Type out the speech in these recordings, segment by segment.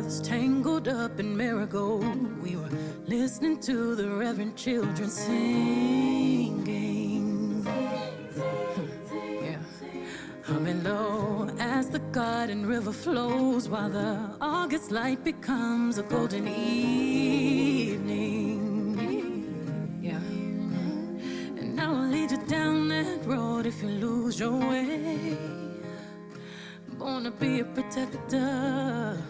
was tangled up in marigold. We were listening to the reverend children singing. Yeah. Humming low as the garden river flows, while the August light becomes a golden evening. Yeah. And I will lead you down that road if you lose your way. Born to be a protector.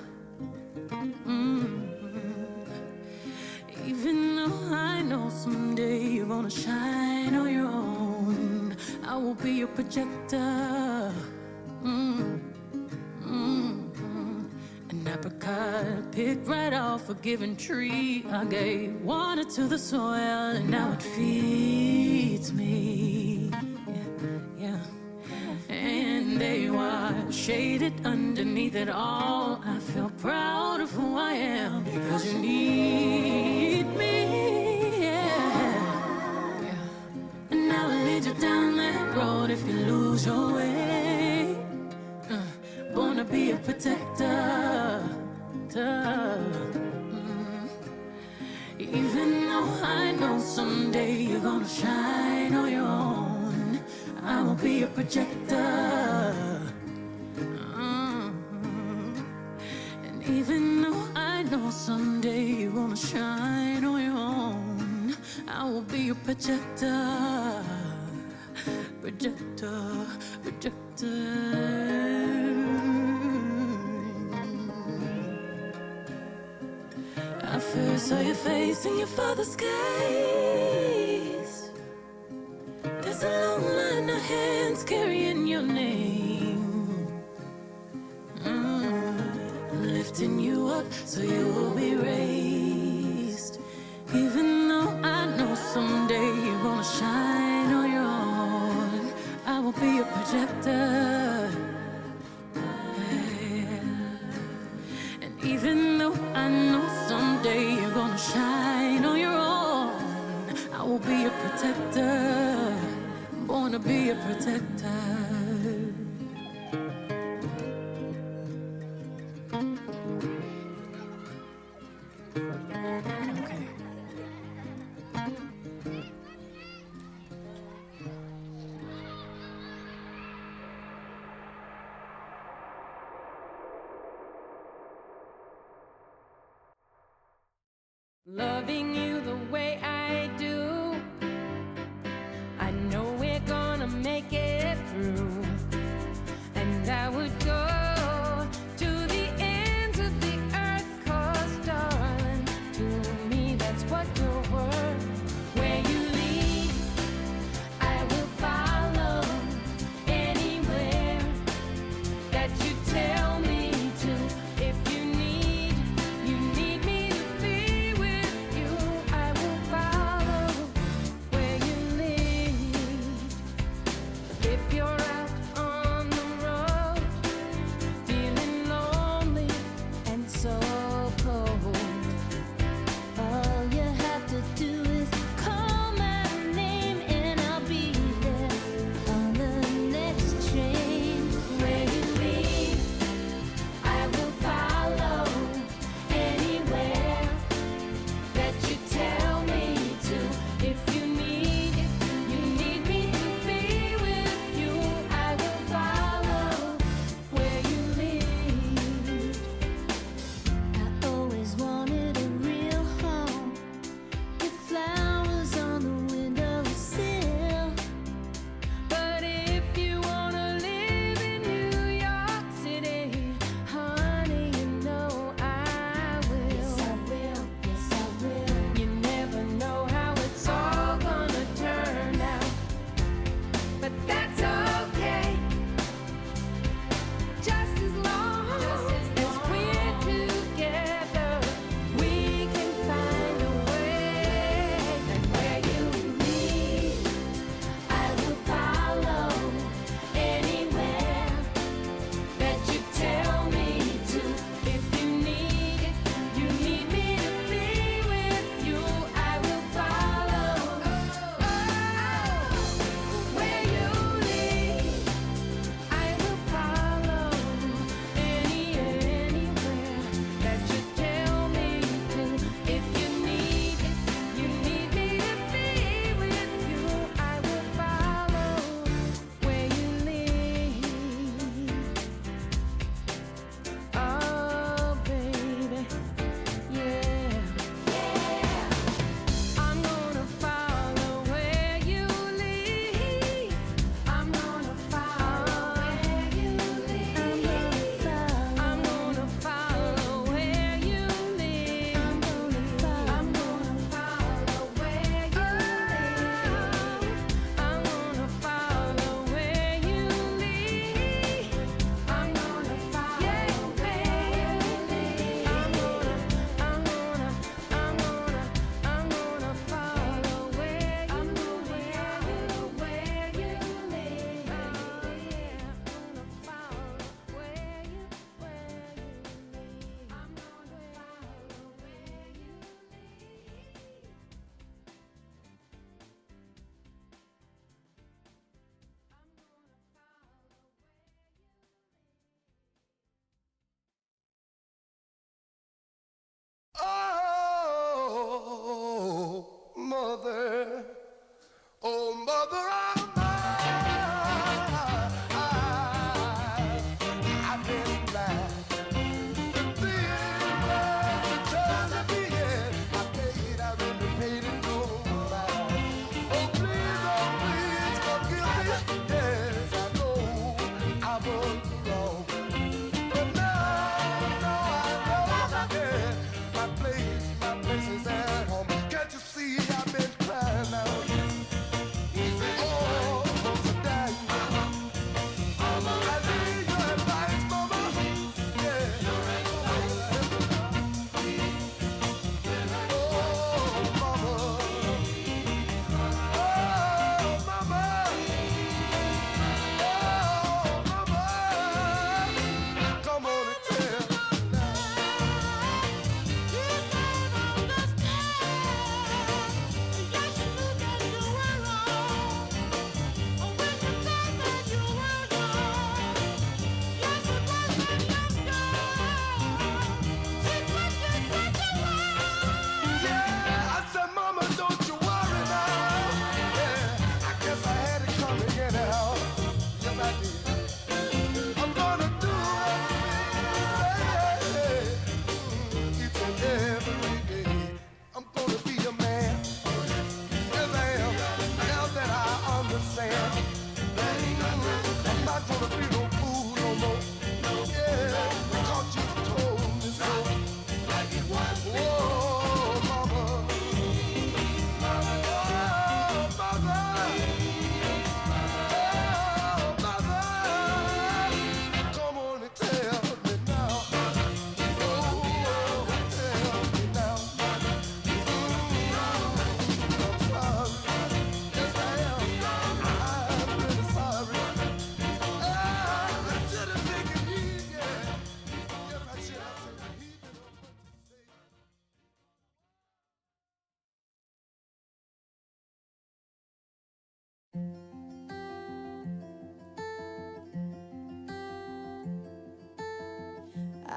Even though I know someday you're gonna shine on your own, I will be your projector. An apricot picked right off a given tree. I gave water to the soil and now it feeds me. Yeah. And there you are, shaded underneath it all. I feel proud of who I am because you need me. Yeah. And I'll lead you down that road if you lose your way. Born to be a protector. Even though I know someday you're gonna shine on your own, I will be a projector. And even though I know someday you're gonna shine on your own, I will be a projector. Projector, projector. I first saw your face in your father's case. There's a long line of hands carrying your name, lifting you up so you will be raised. Even though I know someday you're gonna shine on your own, I will be a projector. And even though I know someday you're gonna shine on your own, I will be a protector. Born to be a protector. Okay. Loving you the way I do, I know we're gonna make it through. And I would go to the ends of the earth, 'cause darling, to me that's what you're worth. Where you lead, I will follow. Anywhere that you tell me to. If you need me to be with you,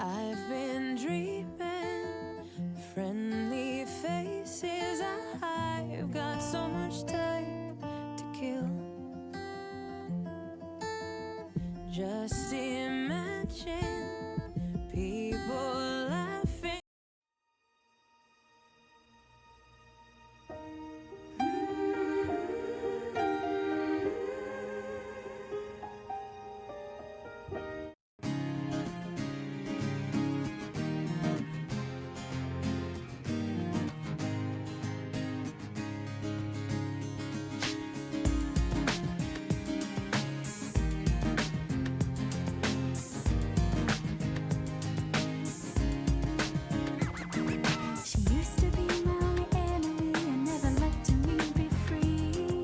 I've been dreaming, friendly faces. I've got so much time to kill. Just imagine people laughing. She used to be my only enemy and never letting me be free,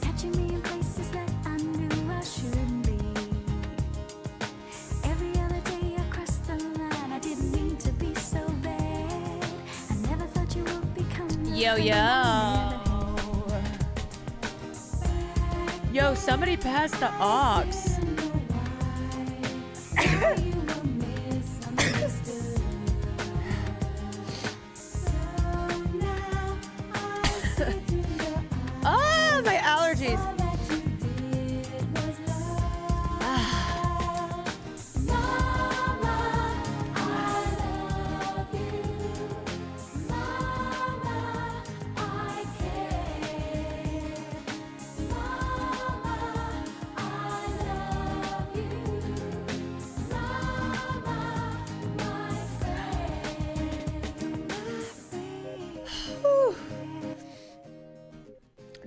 catching me in places that I knew I shouldn't be. Every other day I crossed the line. I didn't mean to be so bad. I never thought you would become the Yo, thing yo. I never had. Yo, somebody pass the aux. Oh, my allergies.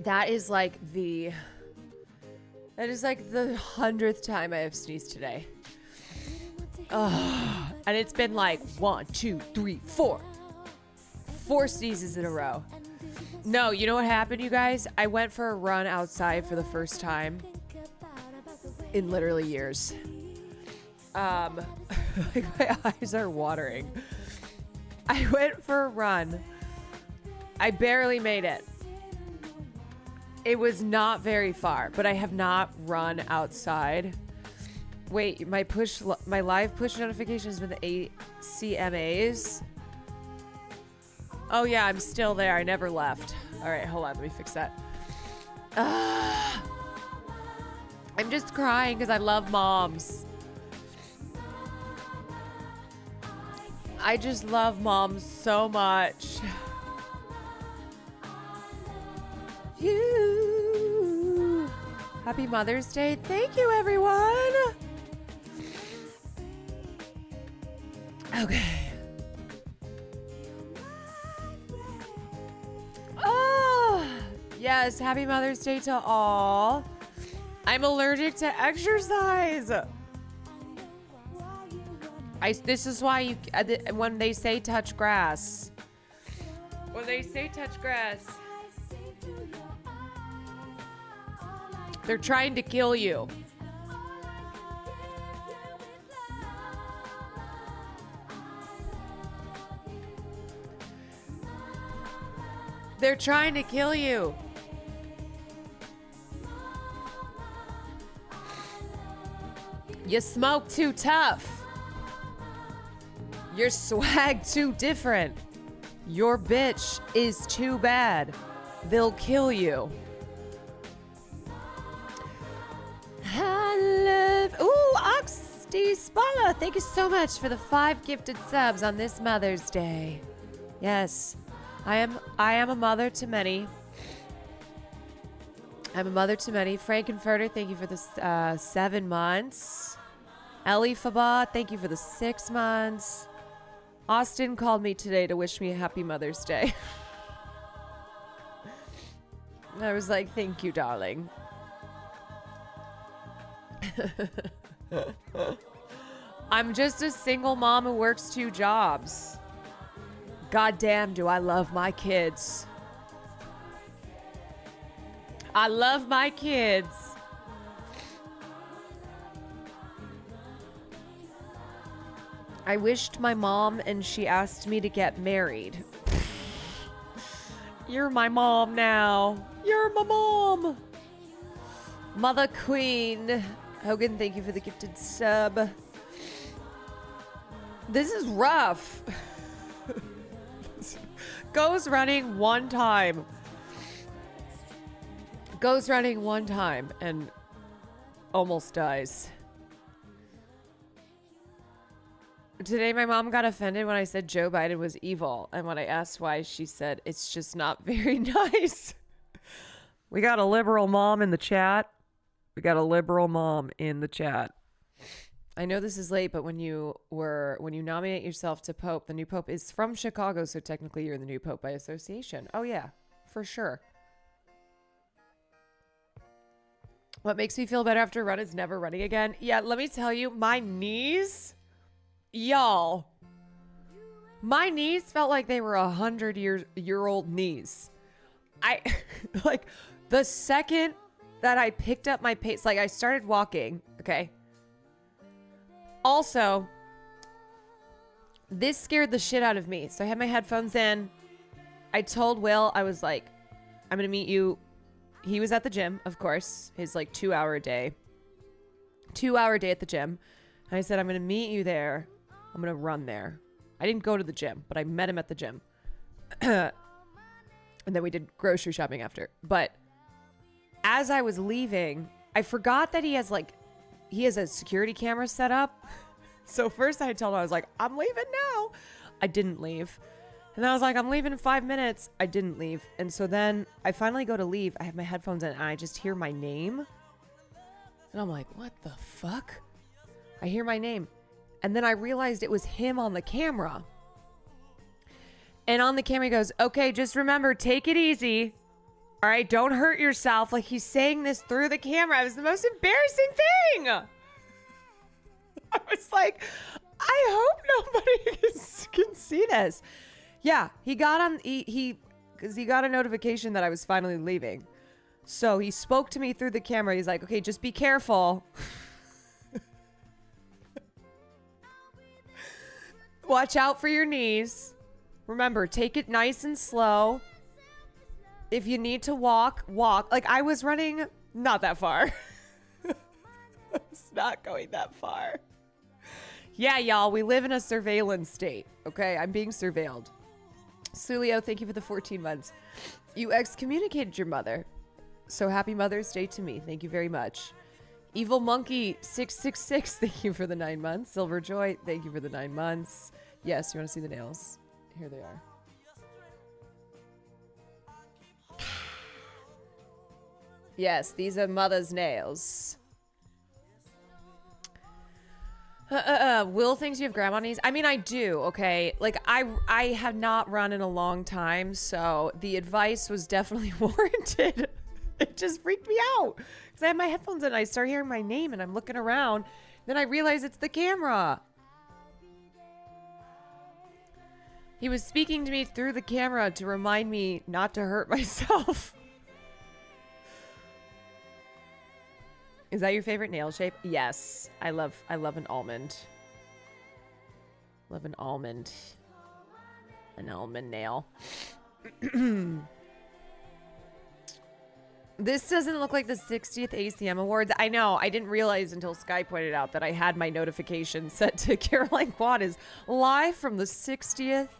That is like the 100th time I have sneezed today. Oh, and it's been like 1, 2, 3, 4. 4 sneezes in a row. No, you know what happened, you guys? I went for a run outside for the first time in literally years. Like my eyes are watering. I went for a run. I barely made it. It was not very far, but I have not run outside. Wait, my live push notifications with the ACMAs. Oh yeah, I'm still there. I never left. All right, hold on. Let me fix that. I'm just crying because I love moms. I just love moms so much. You. Happy Mother's Day. Thank you, everyone. Okay. Oh, yes. Happy Mother's Day to all. I'm allergic to exercise. This is why you, when they say touch grass. When they say touch grass. They're trying to kill you. They're trying to kill you. You smoke too tough. Your swag too different. Your bitch is too bad. They'll kill you. I love. Ooh, Oxty Spala. Thank you so much for the 5 gifted subs on this Mother's Day. Yes, I am a mother to many. I'm a mother to many. Frankenfurter, thank you for the 7 months. Ellie Faba, thank you for the 6 months. Austin called me today to wish me a happy Mother's Day. I was like, thank you, darling. I'm just a single mom who works 2 jobs. God damn, do I love my kids. I love my kids. I wished my mom and she asked me to get married. You're my mom now. You're my mom. Mother Queen. Hogan, thank you for the gifted sub. This is rough. Goes running one time. Goes running one time and almost dies. Today, my mom got offended when I said Joe Biden was evil. And when I asked why, she said, it's just not very nice. We got a liberal mom in the chat. I know this is late, but when you nominate yourself to Pope, the new Pope is from Chicago, so technically you're the new Pope by association. Oh yeah, for sure. What makes me feel better after a run is never running again. Yeah, let me tell you, my knees, y'all, my knees felt like they were 100-year-old knees. I like the second that I picked up my pace, like I started walking, okay? Also, this scared the shit out of me. So I had my headphones in. I told Will, I was like, I'm going to meet you. He was at the gym, of course, his like 2-hour day at the gym. And I said, I'm going to meet you there. I'm going to run there. I didn't go to the gym, but I met him at the gym. And then we did grocery shopping after. But as I was leaving, I forgot that he has a security camera set up. So first I told him, I was like, I'm leaving now. I didn't leave. And I was like, I'm leaving in 5 minutes. I didn't leave. And so then I finally go to leave. I have my headphones in and I just hear my name. And I'm like, what the fuck? I hear my name. And then I realized it was him on the camera. And on the camera he goes, okay, just remember, take it easy. All right, don't hurt yourself. Like he's saying this through the camera. It was the most embarrassing thing. I was like, I hope nobody can see this. Yeah, he got on, because he got a notification that I was finally leaving. So he spoke to me through the camera. He's like, okay, just be careful. Watch out for your knees. Remember, take it nice and slow. If you need to walk. Like I was running not that far. It's not going that far. Yeah, y'all, we live in a surveillance state. Okay, I'm being surveilled. Sulio, thank you for the 14 months. You excommunicated your mother. So happy Mother's Day to me. Thank you very much. Evil Monkey 666, thank you for the 9 months. Silver Joy, thank you for the 9 months. Yes, you want to see the nails? Here they are. Yes, these are mother's nails. Will thinks you have grandma knees. I mean, I do, okay? Like, I have not run in a long time, so the advice was definitely warranted. It just freaked me out. Because I have my headphones in and I start hearing my name and I'm looking around. Then I realize it's the camera. He was speaking to me through the camera to remind me not to hurt myself. Is that your favorite nail shape? Yes. I love an almond. Love an almond. An almond nail. This doesn't look like the 60th ACM Awards. I know. I didn't realize until Sky pointed out that I had my notification set to Caroline is live from the 60th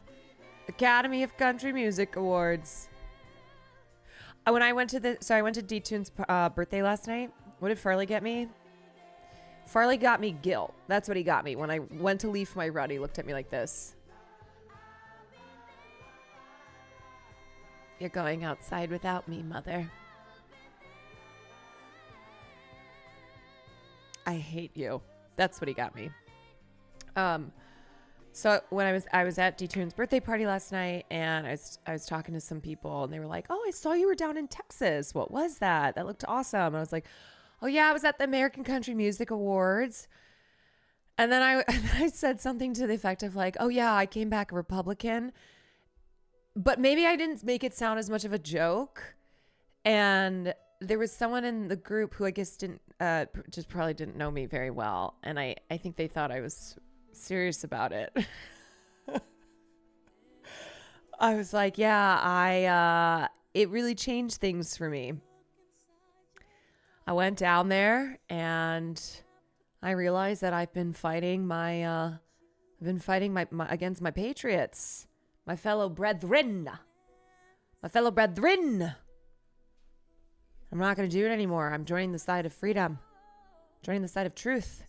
Academy of Country Music Awards. When I went to I went to D-Tune's birthday last night. What did Farley get me? Farley got me guilt. That's what he got me. When I went to leave my run, he looked at me like this. You're going outside without me, Mother. I hate you. That's what he got me. So when I was at D-Tune's birthday party last night, and I was talking to some people, and they were like, "Oh, I saw you were down in Texas. What was that? That looked awesome." And I was like, "Oh yeah, I was at the American Country Music Awards." And then I said something to the effect of like, "Oh yeah, I came back a Republican." But maybe I didn't make it sound as much of a joke. And there was someone in the group who I guess just probably didn't know me very well. And I think they thought I was serious about it. I was like, yeah, it really changed things for me. I went down there and I realized that I've been fighting my I've been fighting against my patriots, my fellow brethren. My fellow brethren. I'm not going to do it anymore. I'm joining the side of freedom. Joining the side of truth.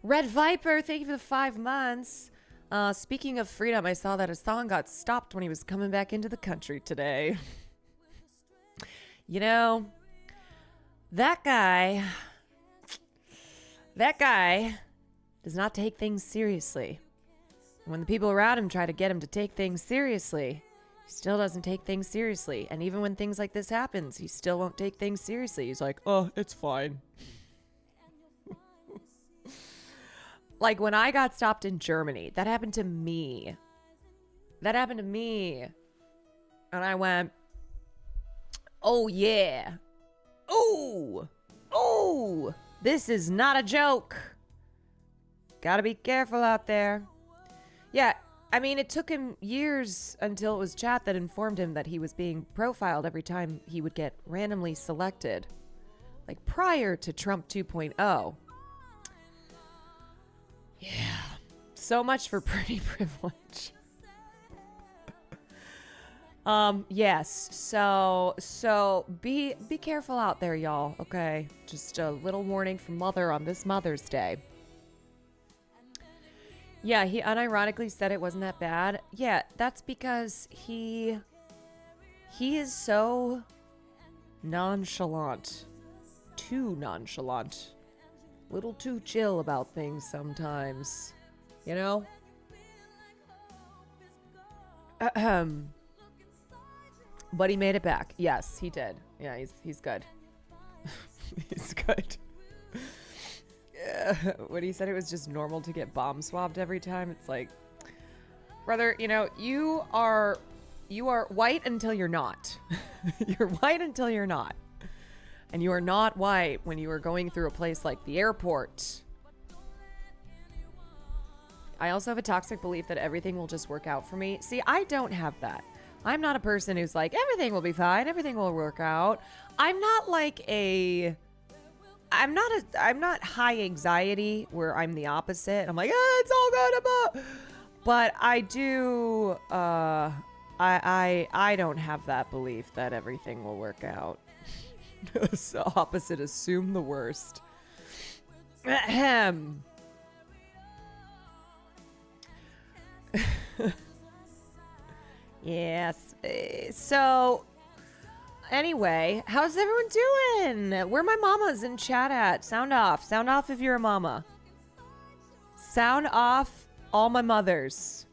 Red Viper, thank you for the 5 months. Speaking of freedom, I saw that a song got stopped when he was coming back into the country today. You know, that guy does not take things seriously. When the people around him try to get him to take things seriously, he still doesn't take things seriously. And even when things like this happens, he still won't take things seriously. He's like, oh, it's fine. Like when I got stopped in Germany, that happened to me. And I went, oh yeah. Oh, this is not a joke. Gotta be careful out there. Yeah, I mean, it took him years until it was chat that informed him that he was being profiled every time he would get randomly selected. Like prior to Trump 2.0. Yeah, so much for pretty privilege. Yes, so be careful out there, y'all, okay? Just a little warning from Mother on this Mother's Day. Yeah, he unironically said it wasn't that bad. Yeah, that's because he is so nonchalant. Too nonchalant. Little too chill about things sometimes. You know? But he made it back. Yes, he did. Yeah, he's good. He's good. When he said it was just normal to get bomb swabbed every time, it's like, brother, you know, you are white until you're not. You're white until you're not. And you are not white when you are going through a place like the airport. I also have a toxic belief that everything will just work out for me. See, I don't have that. I'm not a person who's like, everything will be fine, everything will work out. I'm not high anxiety where I'm the opposite. I'm like, it's all good. But I do, I don't have that belief that everything will work out. It's the opposite. Assume the worst. Ahem. Yes. So, anyway, how's everyone doing? Where are my mamas in chat at? Sound off. Sound off if you're a mama. Sound off, all my mothers.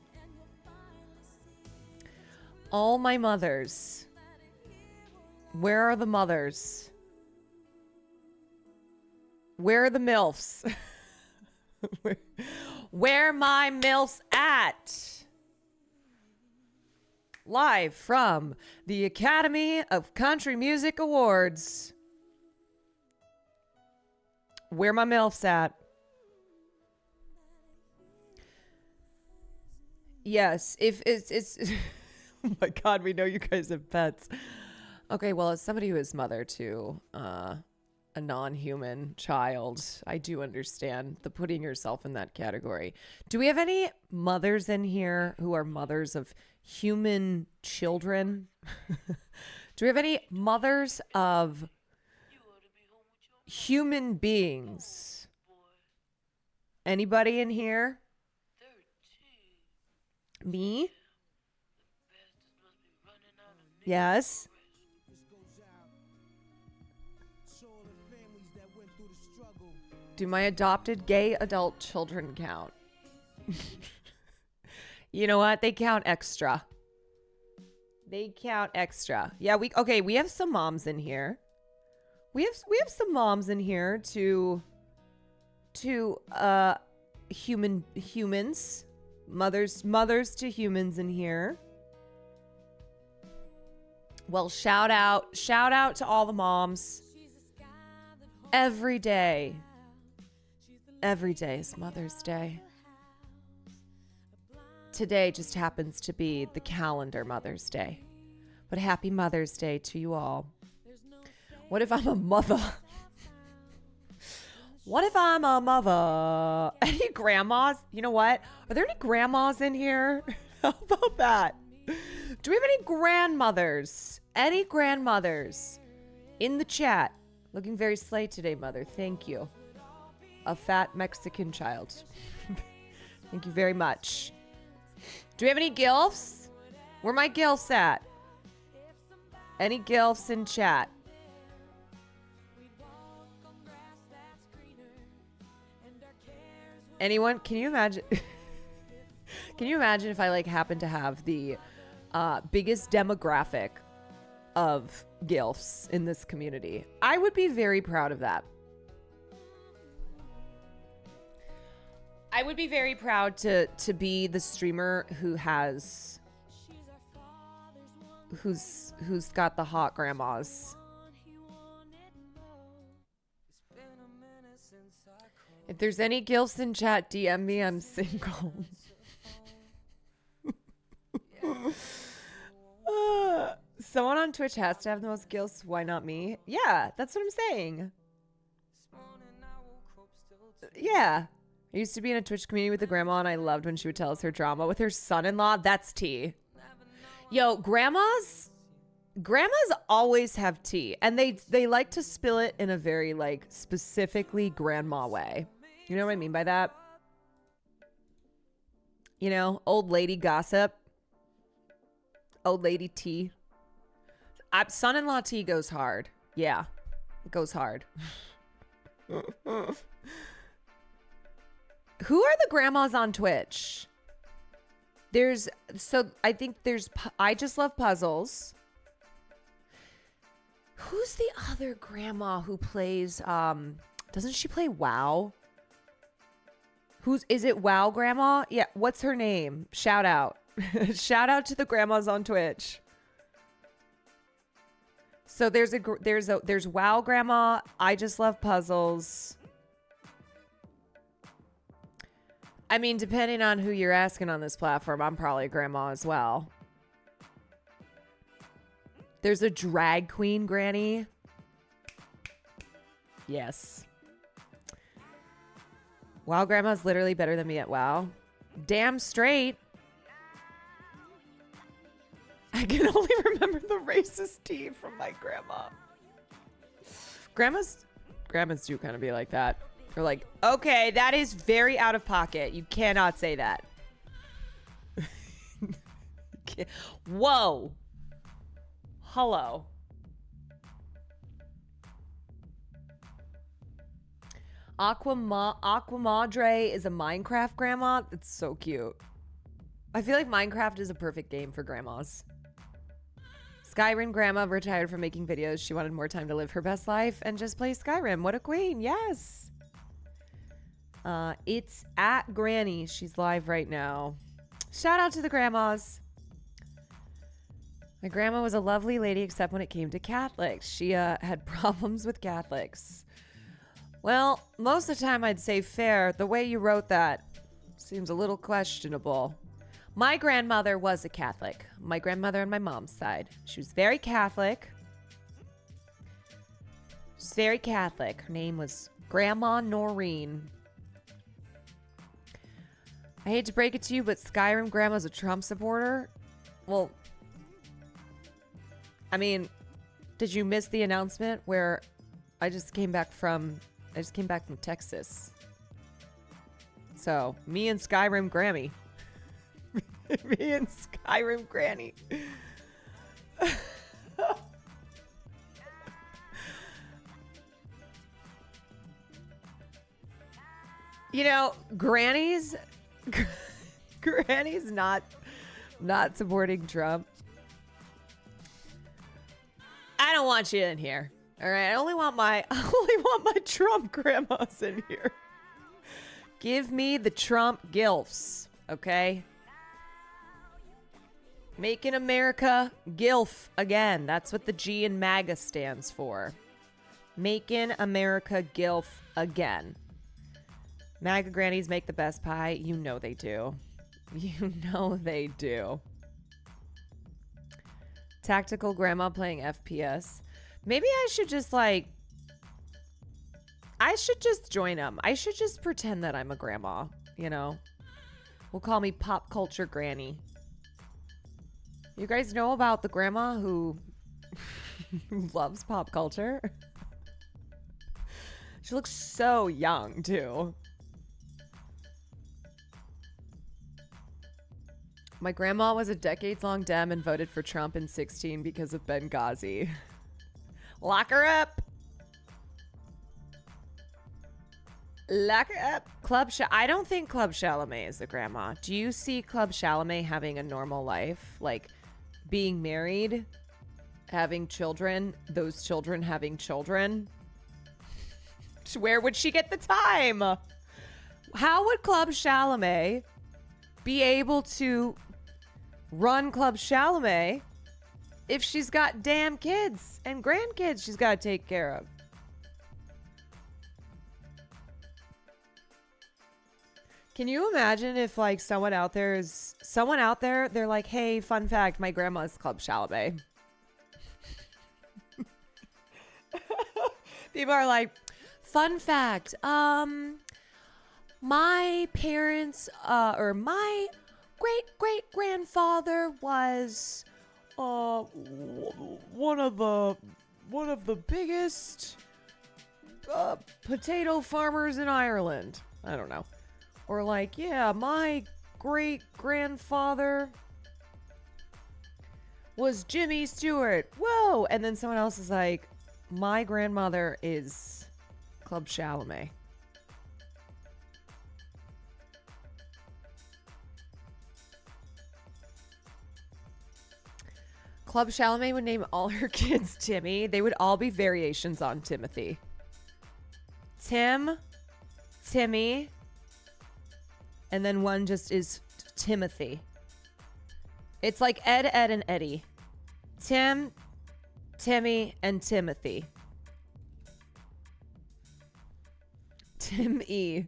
All my mothers. Where are the mothers? Where are the MILFs? Where my MILFs at? Live from the Academy of Country Music Awards. Where my MILFs at? Yes, if it's oh my God, we know you guys have pets. Okay, well, as somebody who is mother to a non-human child, I do understand the putting yourself in that category. Do we have any mothers in here who are mothers of human children? Do we have any mothers of human beings? Anybody in here? Me? Yes. Do my adopted gay adult children count? You know what? They count extra. They count extra. Yeah, we have some moms in here. We have some moms in here to humans. Mothers to humans in here. Well, shout out to all the moms. Every day is Mother's Day. Today just happens to be the calendar Mother's Day. But happy Mother's Day to you all. What if I'm a mother? What if I'm a mother? Any grandmas? You know what? Are there any grandmas in here? How about that? Do we have any grandmothers? Any grandmothers in the chat? Looking very slay today, mother. Thank you. A fat Mexican child. Thank you very much. Do we have any gilfs? Where my gilfs at? Any gilfs in chat? Anyone? Can you imagine? Can you imagine if I like happened to have the biggest demographic of gilfs in this community? I would be very proud of that. I would be very proud to be the streamer who's got the hot grandmas. If there's any gilfs in chat, DM me. I'm single. Someone on Twitch has to have the most gilfs. Why not me? Yeah, that's what I'm saying. Yeah. I used to be in a Twitch community with a grandma, and I loved when she would tell us her drama with her son-in-law. That's tea. Yo, grandmas always have tea, and they like to spill it in a very like specifically grandma way. You know what I mean by that? You know, old lady gossip, old lady tea. Son-in-law tea goes hard. Yeah, it goes hard. Who are the grandmas on Twitch? I think there's I Just Love Puzzles. Who's the other grandma who plays doesn't she play WoW? Is it WoW grandma? Yeah, what's her name? Shout out. Shout out to the grandmas on Twitch. So there's WoW grandma, I Just Love Puzzles. I mean, depending on who you're asking on this platform, I'm probably a grandma as well. There's a drag queen granny. Yes. WoW grandma's literally better than me at WoW. Damn straight. I can only remember the racist tea from my grandma. Grandmas do kind of be like that. They're like, okay, that is very out of pocket. You cannot say that. Whoa. Hello. Aquamadre is a Minecraft grandma. It's so cute. I feel like Minecraft is a perfect game for grandmas. Skyrim grandma retired from making videos. She wanted more time to live her best life and just play Skyrim. What a queen. Yes. It's at Granny. She's live right now. Shout out to the grandmas. My grandma was a lovely lady, except when it came to Catholics. She had problems with Catholics. Well, most of the time I'd say fair. The way you wrote that seems a little questionable. My grandmother was a Catholic. My grandmother on my mom's side. She was very Catholic. She's very Catholic. Her name was Grandma Noreen. I hate to break it to you, but Skyrim Grandma's a Trump supporter. Well, I mean, did you miss the announcement where I just came back from Texas? So, me and Skyrim Grammy. Me and Skyrim Granny. You know, Granny's not supporting Trump. I don't want you in here. All right, I only want my Trump grandmas in here. Give me the Trump gilfs, okay? Making America gilf again. That's what the G in MAGA stands for. Making America gilf again. MAGA grannies make the best pie. You know they do. You know they do. Tactical grandma playing FPS. Maybe I should just like I should just join them. I should just pretend that I'm a grandma, you know? We'll call me Pop Culture Granny. You guys know about the grandma who loves pop culture? She looks so young, too. My grandma was a decades-long Dem and voted for Trump in 2016 because of Benghazi. Lock her up. Lock her up. I don't think Club Chalamet is a grandma. Do you see Club Chalamet having a normal life? Like being married, having children, those children having children? Where would she get the time? How would Club Chalamet be able to run Club Chalamet if she's got damn kids and grandkids she's got to take care of? Can you imagine if like someone out there, they're like, hey, fun fact, my grandma's Club Chalamet. People are like, fun fact, my parents, or my great-great-grandfather was one of the biggest potato farmers in Ireland. I don't know. Or like, yeah, my great-grandfather was Jimmy Stewart. Whoa! And then someone else is like, my grandmother is Club Chalamet. Club Chalamet would name all her kids Timmy. They would all be variations on Timothy. Tim, Timmy, and then one just is Timothy. It's like Ed, Ed, and Eddie. Tim, Timmy, and Timothy. Tim E.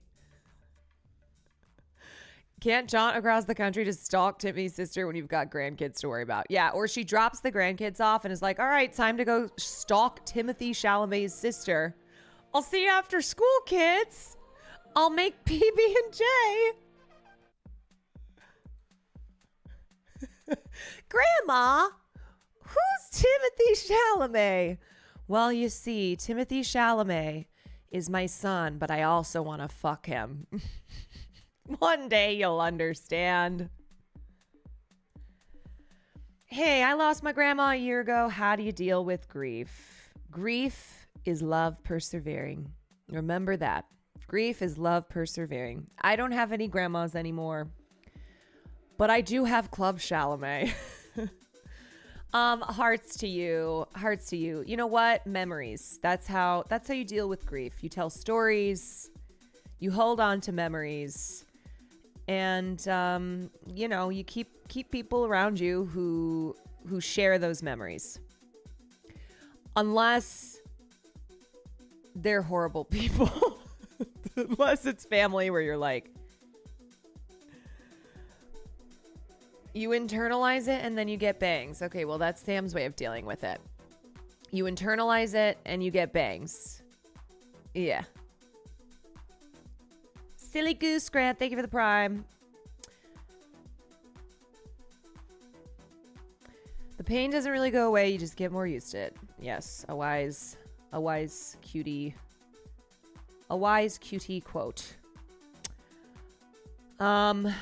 Can't jaunt across the country to stalk Timmy's sister when you've got grandkids to worry about. Yeah, or she drops the grandkids off and is like, all right, time to go stalk Timothy Chalamet's sister. I'll see you after school, kids. I'll make PB&J. Grandma, who's Timothy Chalamet? Well, you see, Timothy Chalamet is my son, but I also want to fuck him. One day you'll understand. Hey, I lost my grandma a year ago. How do you deal with grief? Grief is love persevering. Remember that. Grief is love persevering. I don't have any grandmas anymore, but I do have Club Chalamet. Hearts to you. Hearts to you. You know what? Memories. That's how you deal with grief. You tell stories. You hold on to memories. And, you keep people around you who share those memories. Unless they're horrible people. Unless it's family where you're like, you internalize it and then you get bangs. Okay, well, that's Sam's way of dealing with it. You internalize it and you get bangs. Yeah. Silly Goose Grant, thank you for the prime. The pain doesn't really go away, you just get more used to it. Yes, a wise cutie quote. Yeah,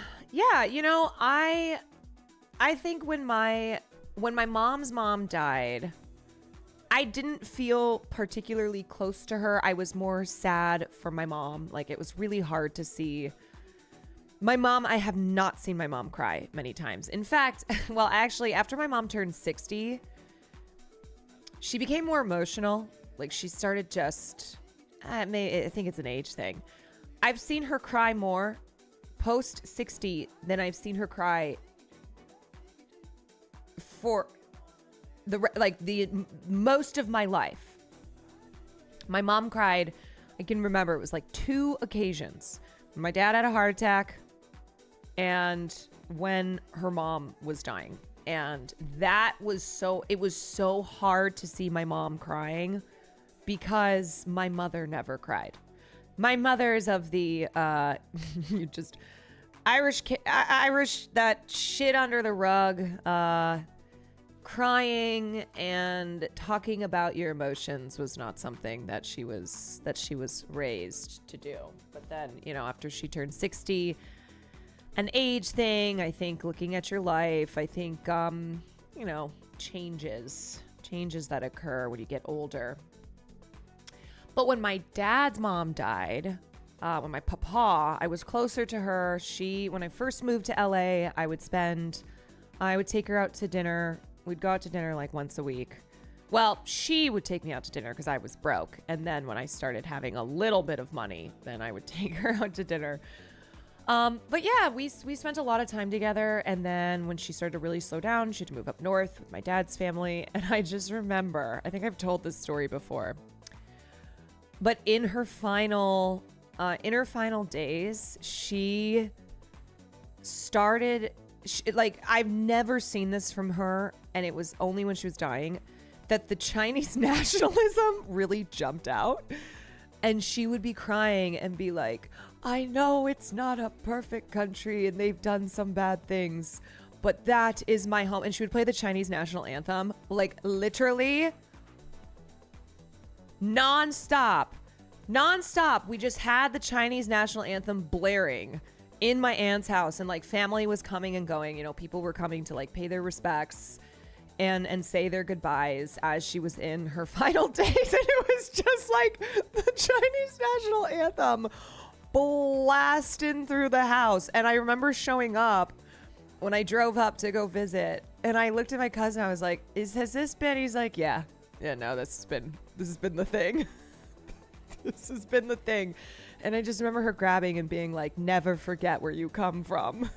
I think when my mom's mom died, I didn't feel particularly close to her. I was more sad for my mom. Like, it was really hard to see my mom. I have not seen my mom cry many times. In fact, well, actually, after my mom turned 60, she became more emotional. Like, she started just, I think it's an age thing. I've seen her cry more post 60 than I've seen her cry for the most of my life. My mom cried, I can remember it was like 2 occasions. My dad had a heart attack and when her mom was dying. And it was so hard to see my mom crying because my mother never cried. My mother's of the you just Irish that shit under the rug, crying and talking about your emotions was not something that she was raised to do. But then, after she turned 60, an age thing, I think looking at your life, I think changes that occur when you get older. But when my dad's mom died, when my papa, I was closer to her. When I first moved to LA, I would take her out to dinner. We'd go out to dinner like once a week. Well, she would take me out to dinner because I was broke. And then when I started having a little bit of money, then I would take her out to dinner. But yeah, we spent a lot of time together. And then when she started to really slow down, she had to move up north with my dad's family. And I just remember, I think I've told this story before, but in her final days, she started, I've never seen this from her, and it was only when she was dying, that the Chinese nationalism really jumped out. And she would be crying and be like, I know it's not a perfect country and they've done some bad things, but that is my home. And she would play the Chinese national anthem, like literally non-stop. We just had the Chinese national anthem blaring in my aunt's house, and like family was coming and going. People were coming to like pay their respects and say their goodbyes as she was in her final days. And it was just like the Chinese national anthem blasting through the house. And I remember showing up when I drove up to go visit, and I looked at my cousin. I was like, has this been? He's like, yeah, no, this has been the thing. This has been the thing. And I just remember her grabbing and being like, never forget where you come from.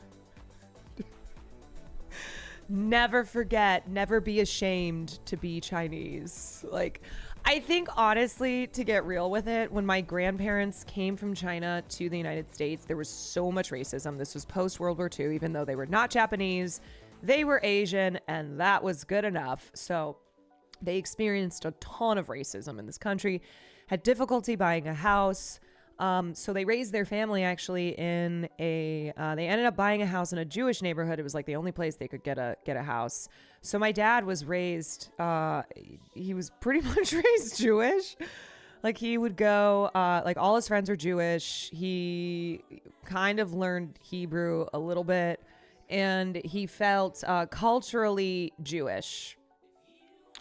Never forget, never be ashamed to be Chinese. Like, I think honestly, to get real with it, when my grandparents came from China to the United States, there was so much racism. This was post World War II, even though they were not Japanese, they were Asian, and that was good enough. So they experienced a ton of racism in this country, had difficulty buying a house. So they raised their family actually in they ended up buying a house in a Jewish neighborhood. It was like the only place they could get a house. So my dad was raised, he was pretty much raised Jewish. Like he would go, like all his friends were Jewish. He kind of learned Hebrew a little bit, and he felt culturally Jewish.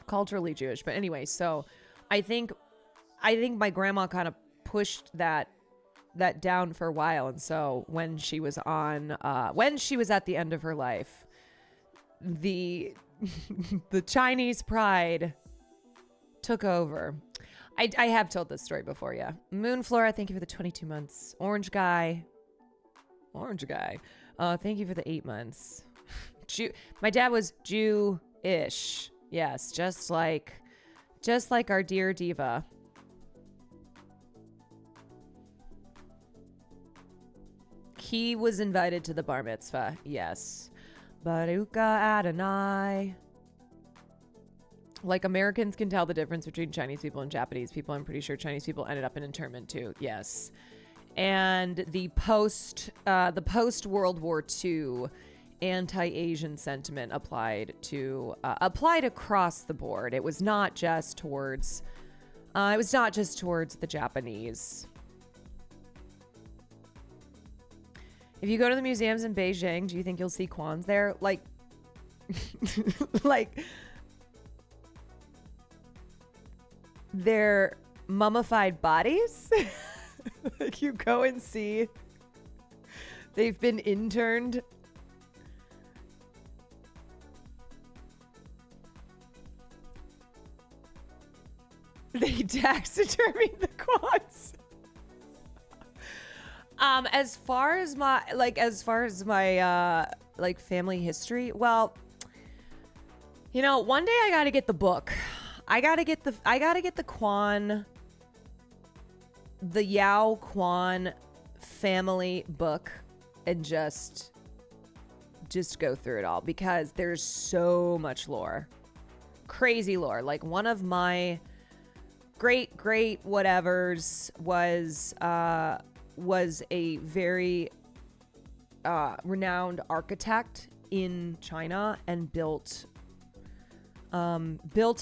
But anyway, so I think my grandma kind of pushed that down for a while. And so when she was at the end of her life, the Chinese pride took over. I have told this story before, yeah. Moon Flora, thank you for the 22 months. Orange guy, thank you for the 8 months. My dad was Jewish. Yes, just like our dear diva. He was invited to the bar mitzvah. Yes. Baruch Adonai. Like Americans can tell the difference between Chinese people and Japanese people. I'm pretty sure Chinese people ended up in internment too. Yes. And the post World War II anti-Asian sentiment applied across the board. It was not just towards the Japanese. If you go to the museums in Beijing, do you think you'll see Kwans there? Like their mummified bodies? Like you go and see they've been interned. They taxidermied the Kwans. As far as my family history, well, one day I got to get the book. I got to get the Kwan, the Yao Kwan family book, and just go through it all, because there's so much lore. Crazy lore. Like one of my great whatevers was a very renowned architect in China and built a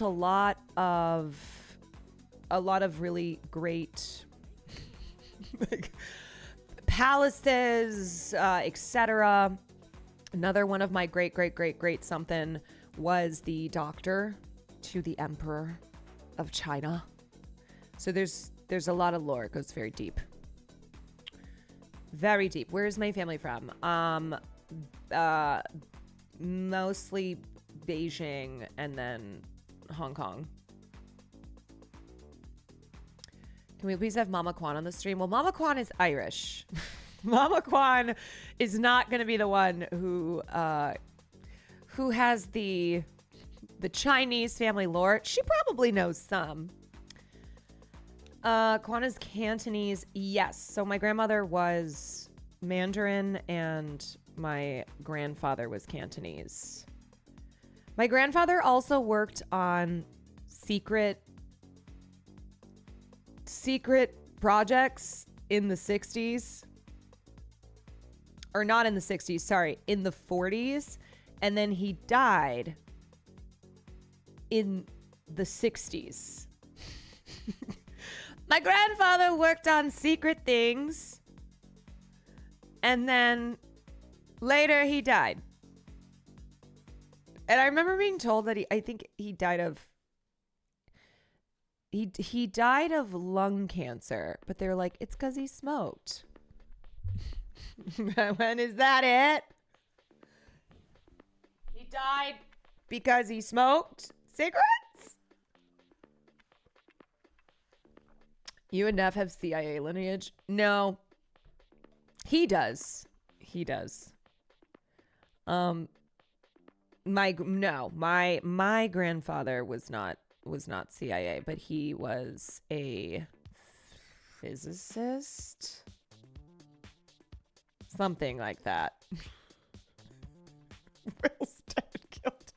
lot of really great like palaces, etc. Another one of my great something was the doctor to the Emperor of China. So there's a lot of lore. It goes very deep. Very deep. Where's my family from? Mostly Beijing and then Hong Kong. Can we please have Mama Kwan on the stream? Well, Mama Kwan is Irish. Mama Kwan is not going to be the one who has the Chinese family lore. She probably knows some. Kwan is Cantonese. Yes. So my grandmother was Mandarin and my grandfather was Cantonese. My grandfather also worked on secret projects in the 60s. Or not in the 60s, sorry, in the 40s. And then he died in the 60s. My grandfather worked on secret things. And then later he died. And I remember being told that I think he died of he died of lung cancer, but they're like, it's because he smoked. When is that it? He died because he smoked cigarettes? You and Neff have CIA lineage? No. He does. My grandfather was not CIA, but he was a physicist. Something like that. Will's dead killed.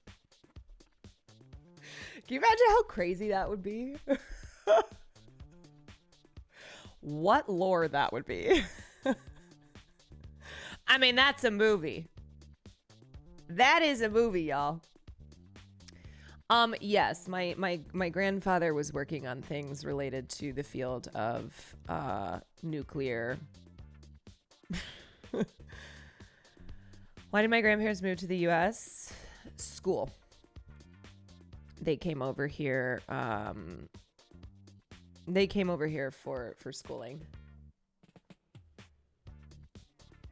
Can you imagine how crazy that would be? What lore that would be. I mean, that's a movie. That is a movie, y'all. Yes, my grandfather was working on things related to the field of nuclear. Why did my grandparents move to the U.S.? School. They came over here. For schooling.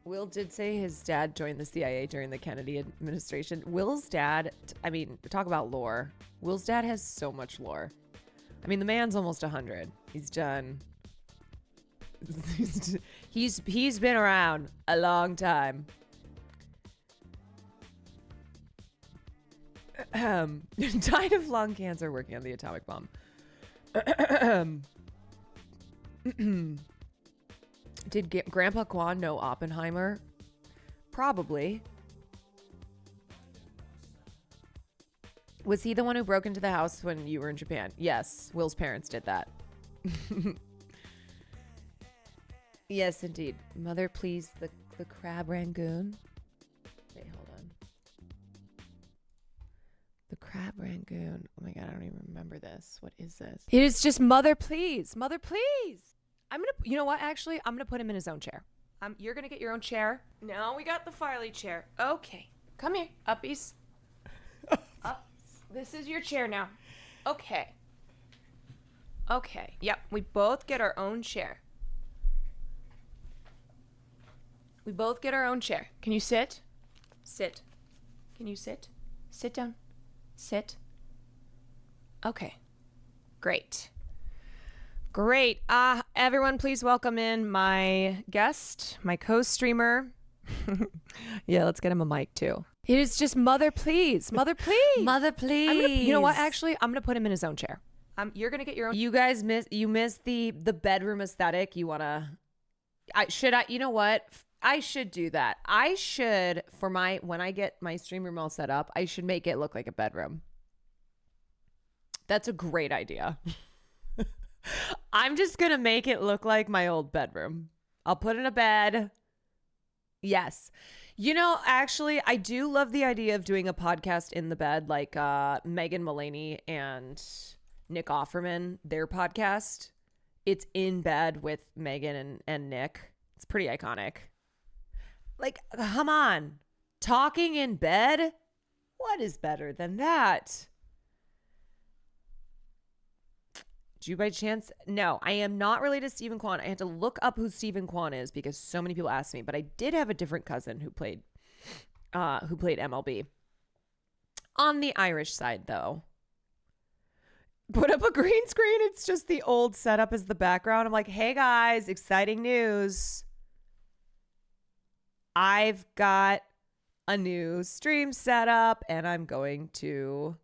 Will did say his dad joined the CIA during the Kennedy administration. Will's dad, I mean, talk about lore. Will's dad has so much lore. I mean, the man's almost 100. He's done. He's been around a long time. Died of lung cancer working on the atomic bomb. Did Grandpa Kwan know Oppenheimer? Probably. Was he the one who broke into the house when you were in Japan? Yes, Will's parents did that. Yes, indeed. Mother, please, the crab rangoon. Wait, hold on. The crab rangoon. Oh my God, I don't even remember this. What is this? It is just mother, please. Mother, please. You know what? Actually, I'm going to put him in his own chair. You're going to get your own chair. No, we got the Farley chair. Okay. Come here, uppies. Up. This is your chair now. Okay. Okay. Yep. We both get our own chair. We both get our own chair. Can you sit? Sit. Can you sit? Sit down. Sit. Okay. Great. Great. Everyone, please welcome in my guest, my co-streamer. Yeah, let's get him a mic too. It is just mother, please. Mother, please. Mother, please. You know what? Actually, I'm going to put him in his own chair. You're going to get your own. You guys miss the bedroom aesthetic. You want to, you know what? I should do that. I should, when I get my stream room all set up, I should make it look like a bedroom. That's a great idea. I'm just going to make it look like my old bedroom. I'll put in a bed. Yes. You know, actually, I do love the idea of doing a podcast in the bed, like Megan Mullany and Nick Offerman, their podcast. It's in bed with Megan and Nick. It's pretty iconic. Like, come on. Talking in bed? What is better than that? Do you by chance? No, I am not related to Stephen Kwan. I had to look up who Stephen Kwan is because so many people asked me, but I did have a different cousin who played MLB. On the Irish side, though. Put up a green screen. It's just the old setup as the background. I'm like, hey guys, exciting news. I've got a new stream set up and I'm going to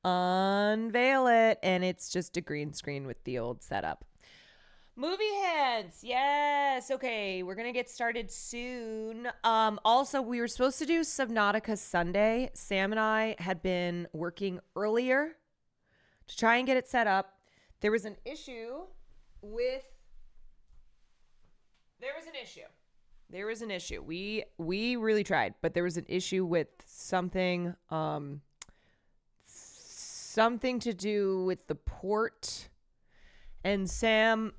unveil it, and it's just a green screen with the old setup. Movie hints. Yes. Okay, we're gonna get started soon. Also, we were supposed to do Subnautica Sunday. Sam and I had been working earlier to try and get it set up. There was an issue. We really tried, but there was an issue with something to do with the port, and Sam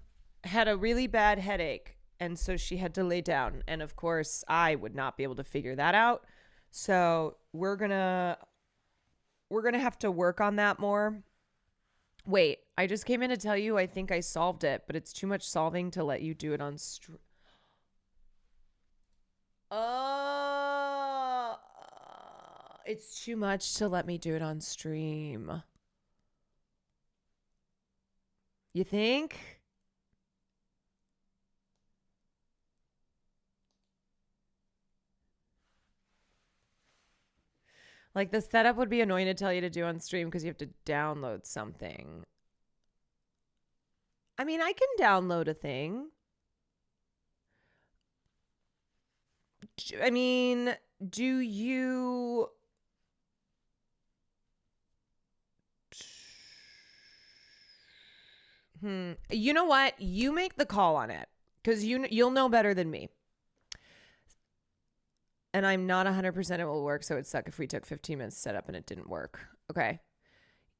had a really bad headache, and so she had to lay down, and of course I would not be able to figure that out, so we're gonna have to work on that more. Wait, I just came in to tell you I think I solved it, but it's too much solving to let you do it on stream. It's too much to let me do it on stream. You think? Like, the setup would be annoying to tell you to do on stream because you have to download something. I mean, I can download a thing. I mean, do you... You know what? You make the call on it because you'll know better than me. And I'm not 100% it will work, so it'd suck if we took 15 minutes to set up and it didn't work. Okay.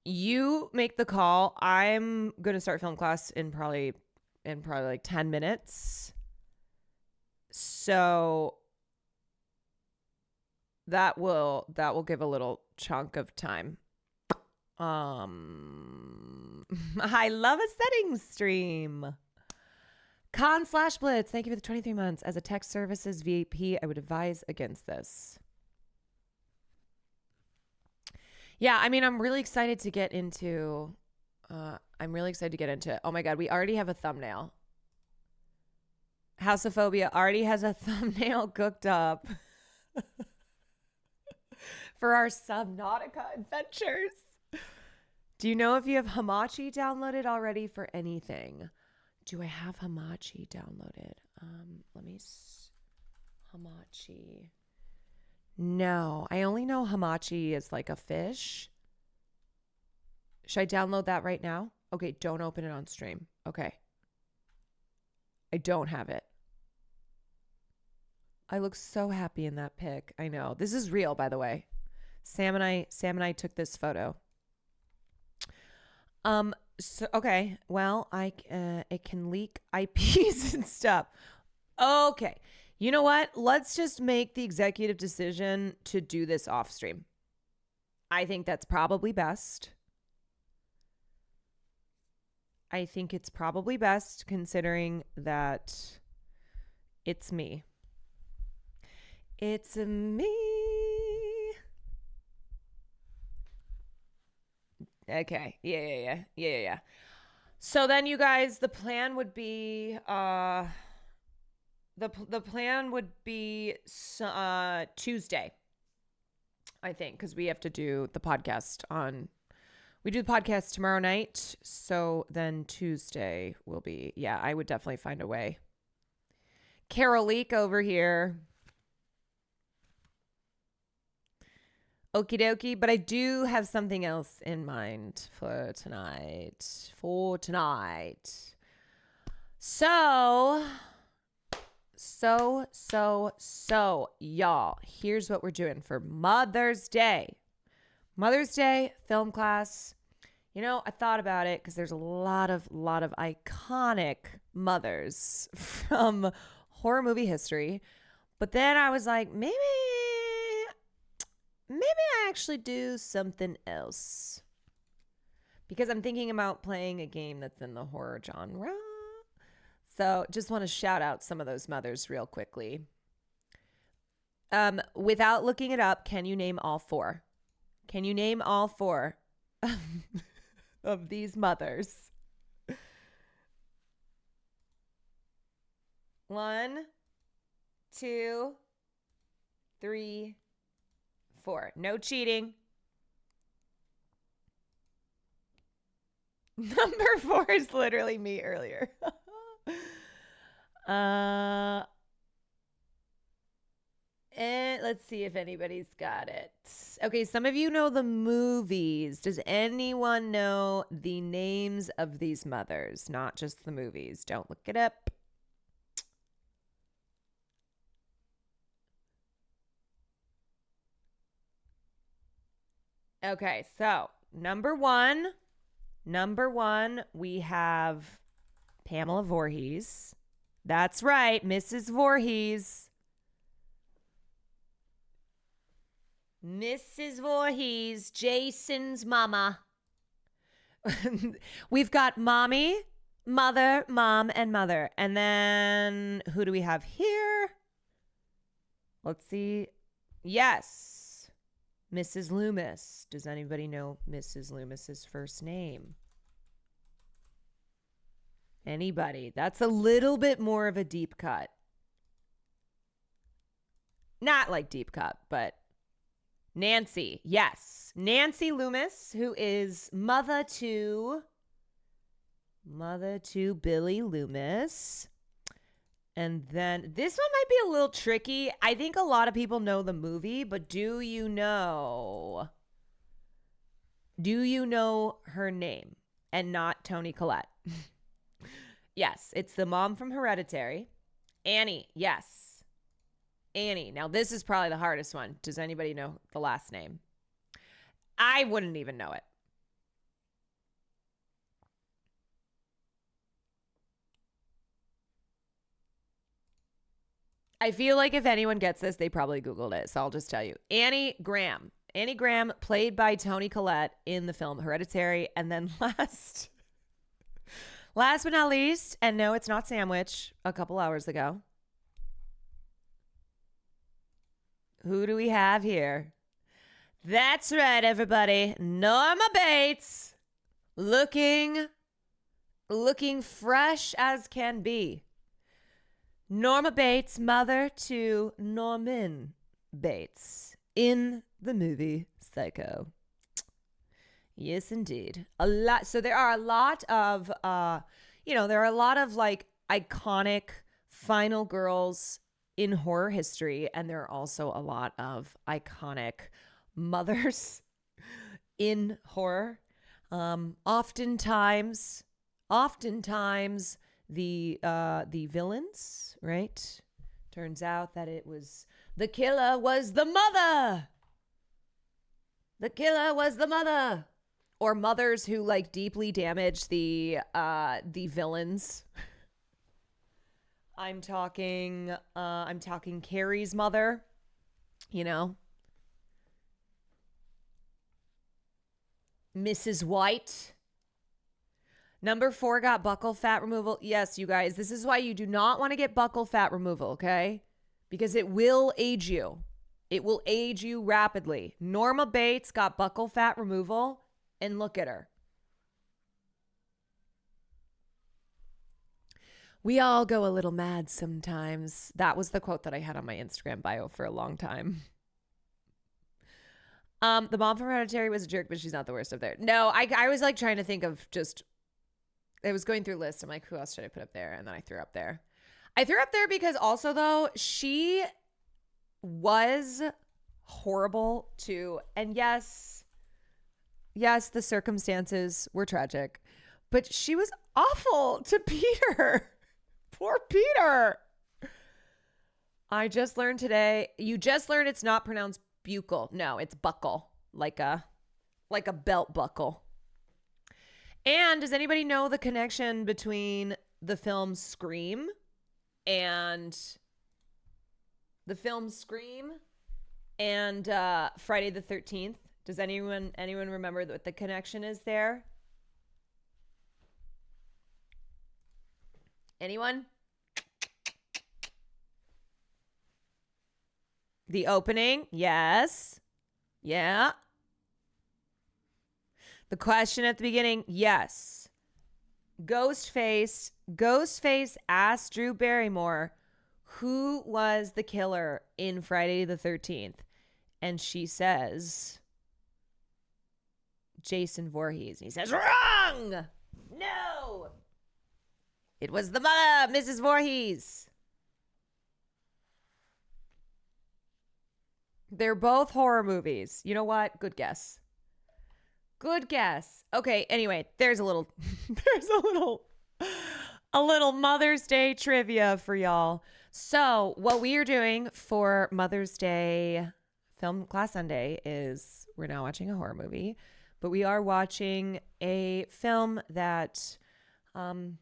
You make the call. I'm going to start film class in probably like 10 minutes. So that will give a little chunk of time. I love a settings stream. Con/Blitz, thank you for the 23 months. As a tech services VP, I would advise against this. Yeah, I mean, I'm really excited to get into oh my God, we already have a thumbnail. Houseophobia already has a thumbnail cooked up for our Subnautica adventures. Do you know if you have Hamachi downloaded already for anything? Do I have Hamachi downloaded? Hamachi. No, I only know Hamachi is like a fish. Should I download that right now? Okay, don't open it on stream. Okay. I don't have it. I look so happy in that pic. I know. This is real, by the way. Sam and I took this photo. So okay, well, it can leak IPs and stuff. Okay. You know what? Let's just make the executive decision to do this off stream. I think that's probably best. I think it's probably best considering that it's me. It's me. Okay. Yeah. So then you guys, the plan would be Tuesday, I think, because we have to do the podcast we do the podcast tomorrow night. So then Tuesday will be, yeah, I would definitely find a way. Carolique over here. Okie dokie. But I do have something else in mind for tonight. So, y'all, here's what we're doing for Mother's Day. Mother's Day film class. You know, I thought about it because there's a lot of iconic mothers from horror movie history. But then I was like, maybe I actually do something else. Because I'm thinking about playing a game that's in the horror genre. So just want to shout out some of those mothers real quickly. Without looking it up, can you name all four? Can you name all four of these mothers? 1, 2, 3, 4. No cheating. Number 4 is literally me earlier. And let's see if anybody's got it. Okay, some of you know the movies. Does anyone know the names of these mothers? Not just the movies. Don't look it up. Okay, so number one, we have Pamela Voorhees. That's right, Mrs. Voorhees. Mrs. Voorhees, Jason's mama. We've got mommy, mother, mom, and mother. And then who do we have here? Let's see. Yes, Mrs. Loomis. Does anybody know Mrs. Loomis's first name? Anybody? That's a little bit more of a deep cut. Not like deep cut, but Nancy. Yes. Nancy Loomis, who is mother to Billy Loomis. And then this one might be a little tricky. I think a lot of people know the movie, but do you know her name and not Toni Collette? Yes, it's the mom from Hereditary. Annie, yes. Annie. Now, this is probably the hardest one. Does anybody know the last name? I wouldn't even know it. I feel like if anyone gets this, they probably Googled it. So I'll just tell you. Annie Graham. Annie Graham, played by Toni Collette in the film Hereditary. And then last but not least, and no, it's not Sandwich, a couple hours ago. Who do we have here? That's right, everybody. Norma Bates. Looking fresh as can be. Norma Bates, mother to Norman Bates in the movie Psycho. Yes, indeed. So there are a lot of, like iconic final girls in horror history. And there are also a lot of iconic mothers in horror. Oftentimes the villains, right? Turns out that the killer was the mother. The killer was the mother. Or mothers who like deeply damage the villains. I'm talking Carrie's mother, you know. Mrs. White. Number 4 got buccal fat removal. Yes, you guys, this is why you do not want to get buccal fat removal, okay? Because it will age you. It will age you rapidly. Norma Bates got buccal fat removal, and look at her. We all go a little mad sometimes. That was the quote that I had on my Instagram bio for a long time. The mom from Hereditary was a jerk, but she's not the worst up there. No, I was like trying to think of just, I was going through lists. I'm like, who else should I put up there? And then I threw up there. I threw up there because also though, she was horrible too. And yes, the circumstances were tragic, but she was awful to Peter. Poor Peter. I just learned today. You just learned it's not pronounced buckle. No, it's buckle, like a belt buckle. And does anybody know the connection between the film Scream and Friday the 13th? Does anyone remember what the connection is there? Anyone? The opening? Yes. Yeah. The question at the beginning? Yes. Ghostface asked Drew Barrymore who was the killer in Friday the 13th. And she says, Jason Voorhees. And he says, wrong! No! It was the mother, Mrs. Voorhees. They're both horror movies. You know what? Good guess. Okay, anyway, there's a little Mother's Day trivia for y'all. So, what we are doing for Mother's Day Film Class Sunday is we're now watching a horror movie, but we are watching a film that I'm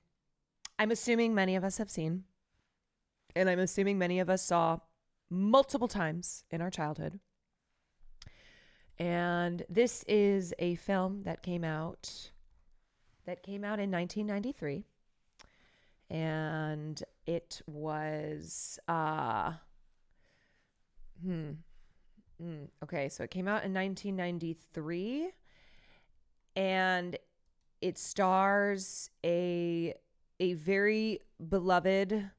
assuming many of us have seen, and I'm assuming many of us saw multiple times in our childhood. And this is a film that came out in 1993. And it was okay, so it came out in 1993, and it stars a very beloved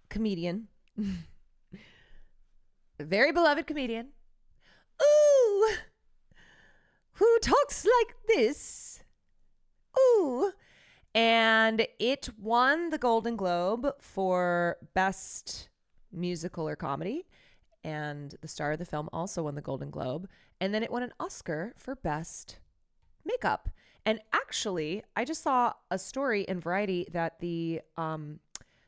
comedian. A very beloved comedian. Ooh, who talks like this? Ooh. And it won the Golden Globe for Best Musical or Comedy. And the star of the film also won the Golden Globe. And then it won an Oscar for Best Makeup. And actually, I just saw a story in Variety that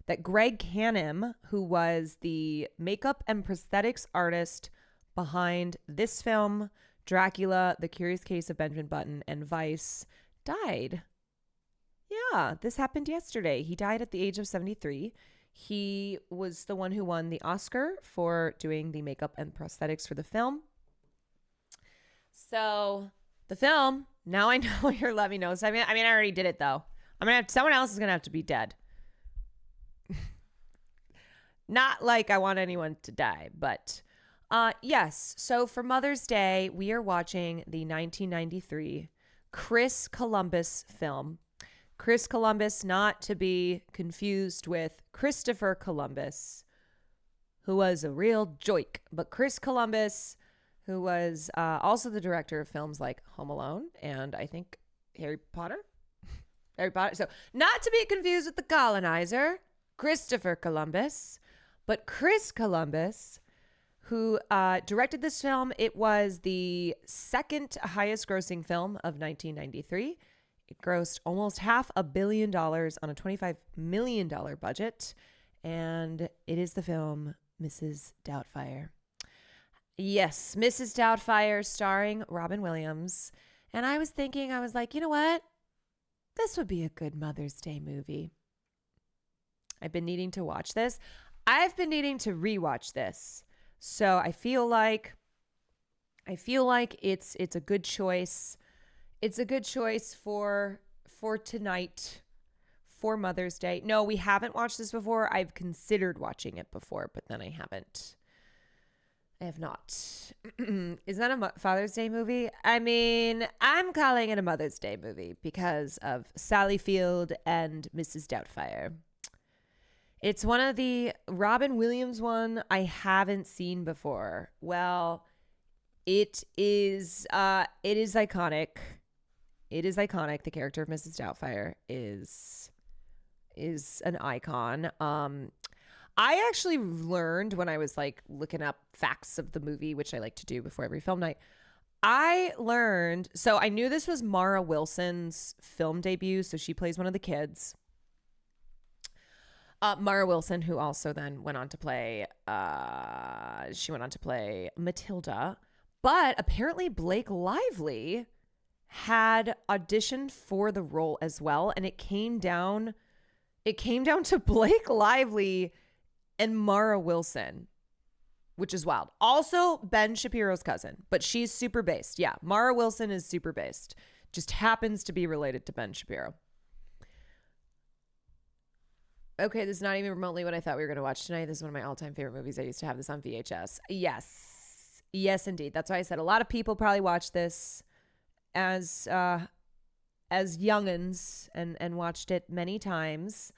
that Greg Canham, who was the makeup and prosthetics artist behind this film, Dracula, The Curious Case of Benjamin Button, and Vice, died. Yeah, this happened yesterday. He died at the age of 73. He was the one who won the Oscar for doing the makeup and prosthetics for the film. So the film, now I know you're letting me know. So I mean, I already did it though. Someone else is going to have to be dead. Not like I want anyone to die, but yes. So for Mother's Day, we are watching the 1993 Chris Columbus film. Chris Columbus, not to be confused with Christopher Columbus, who was a real joke, but Chris Columbus, who was also the director of films like Home Alone and I think Harry Potter. So not to be confused with the colonizer, Christopher Columbus, but Chris Columbus, who directed this film. It was the second highest grossing film of 1993. It grossed almost $500 million on a $25 million budget. And it is the film Mrs. Doubtfire. Yes, Mrs. Doubtfire, starring Robin Williams. And I was like, you know what? This would be a good Mother's Day movie. I've been needing to watch this. I've been needing to rewatch this. So I feel like it's a good choice. It's a good choice for tonight, for Mother's Day. No, we haven't watched this before. I've considered watching it before, but then I haven't. I have not. Is that a Father's Day movie? I mean, I'm calling it a Mother's Day movie because of Sally Field and Mrs. Doubtfire. It's one of the Robin Williams one I haven't seen before. Well, it is iconic. It is iconic. The character of Mrs. Doubtfire is an icon. I actually learned when I was like looking up facts of the movie, which I like to do before every film night. I learned, so I knew this was Mara Wilson's film debut. So she plays one of the kids. Mara Wilson, who also then went on to play, Matilda. But apparently Blake Lively had auditioned for the role as well. And it came down to Blake Lively and Mara Wilson, which is wild. Also, Ben Shapiro's cousin, but she's super based. Yeah, Mara Wilson is super based. Just happens to be related to Ben Shapiro. Okay, this is not even remotely what I thought we were going to watch tonight. This is one of my all-time favorite movies. I used to have this on VHS. Yes. Yes, indeed. That's why I said a lot of people probably watch this as youngins and watched it many times.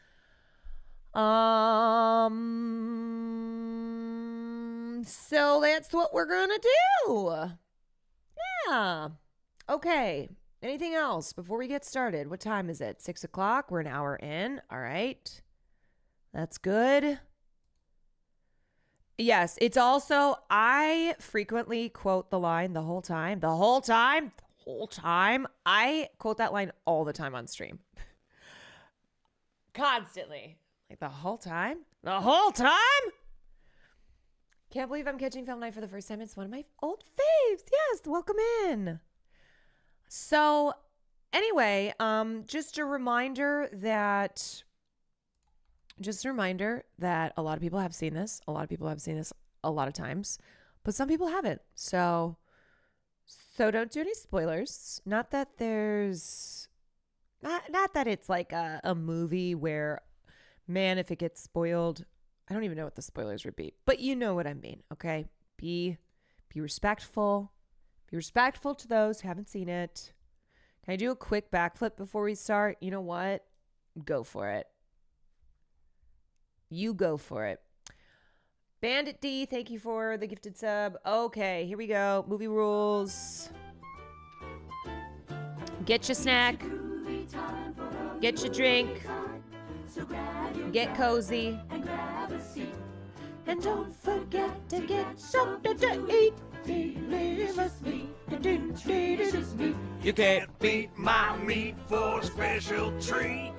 So that's what we're gonna do. Yeah. Okay. Anything else before we get started? What time is it? 6 o'clock. We're an hour in. All right. That's good. Yes. It's also, I frequently quote the line the whole time. I quote that line all the time on stream. Constantly. Like the whole time? Can't believe I'm catching film night for the first time. It's one of my old faves. Yes, welcome in. So anyway, just a reminder that a lot of people have seen this. A lot of people have seen this a lot of times, but some people haven't. So don't do any spoilers. Not that there's not that it's like a movie where, man, if it gets spoiled, I don't even know what the spoilers would be, but you know what I mean, okay? Be respectful. Be respectful to those who haven't seen it. Can I do a quick backflip before we start? You know what? Go for it. You go for it. Bandit D, thank you for the gifted sub. Okay, here we go. Movie rules. Get your snack. Get your drink. Get cozy. And don't forget to get something to eat. You can't beat my meat for a special treat.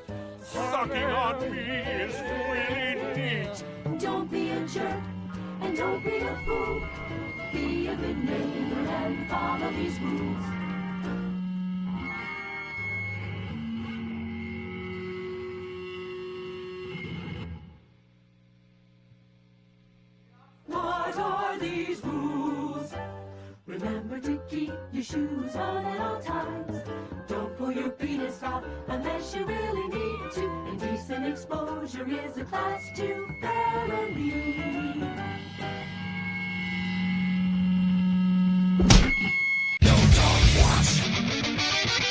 Sucking on me is really neat. Don't be a jerk and don't be a fool. Be a good neighbor and follow these rules. What are these rules? Remember to keep your shoes on at all times. Don't pull your penis off unless you really need to. Indecent exposure is a class 2 felony. Don't talk watch.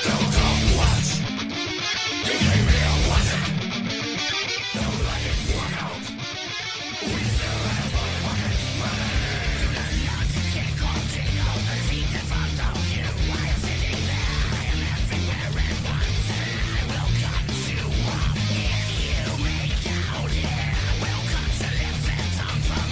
Don't talk watch. You can't real watch it. Don't let it work out. We still have a fucking money. Do not can't call take out the seat that follow you while sitting there. I am everywhere at once, and I will cut you off if you make out here. I will cut your lips and tongue from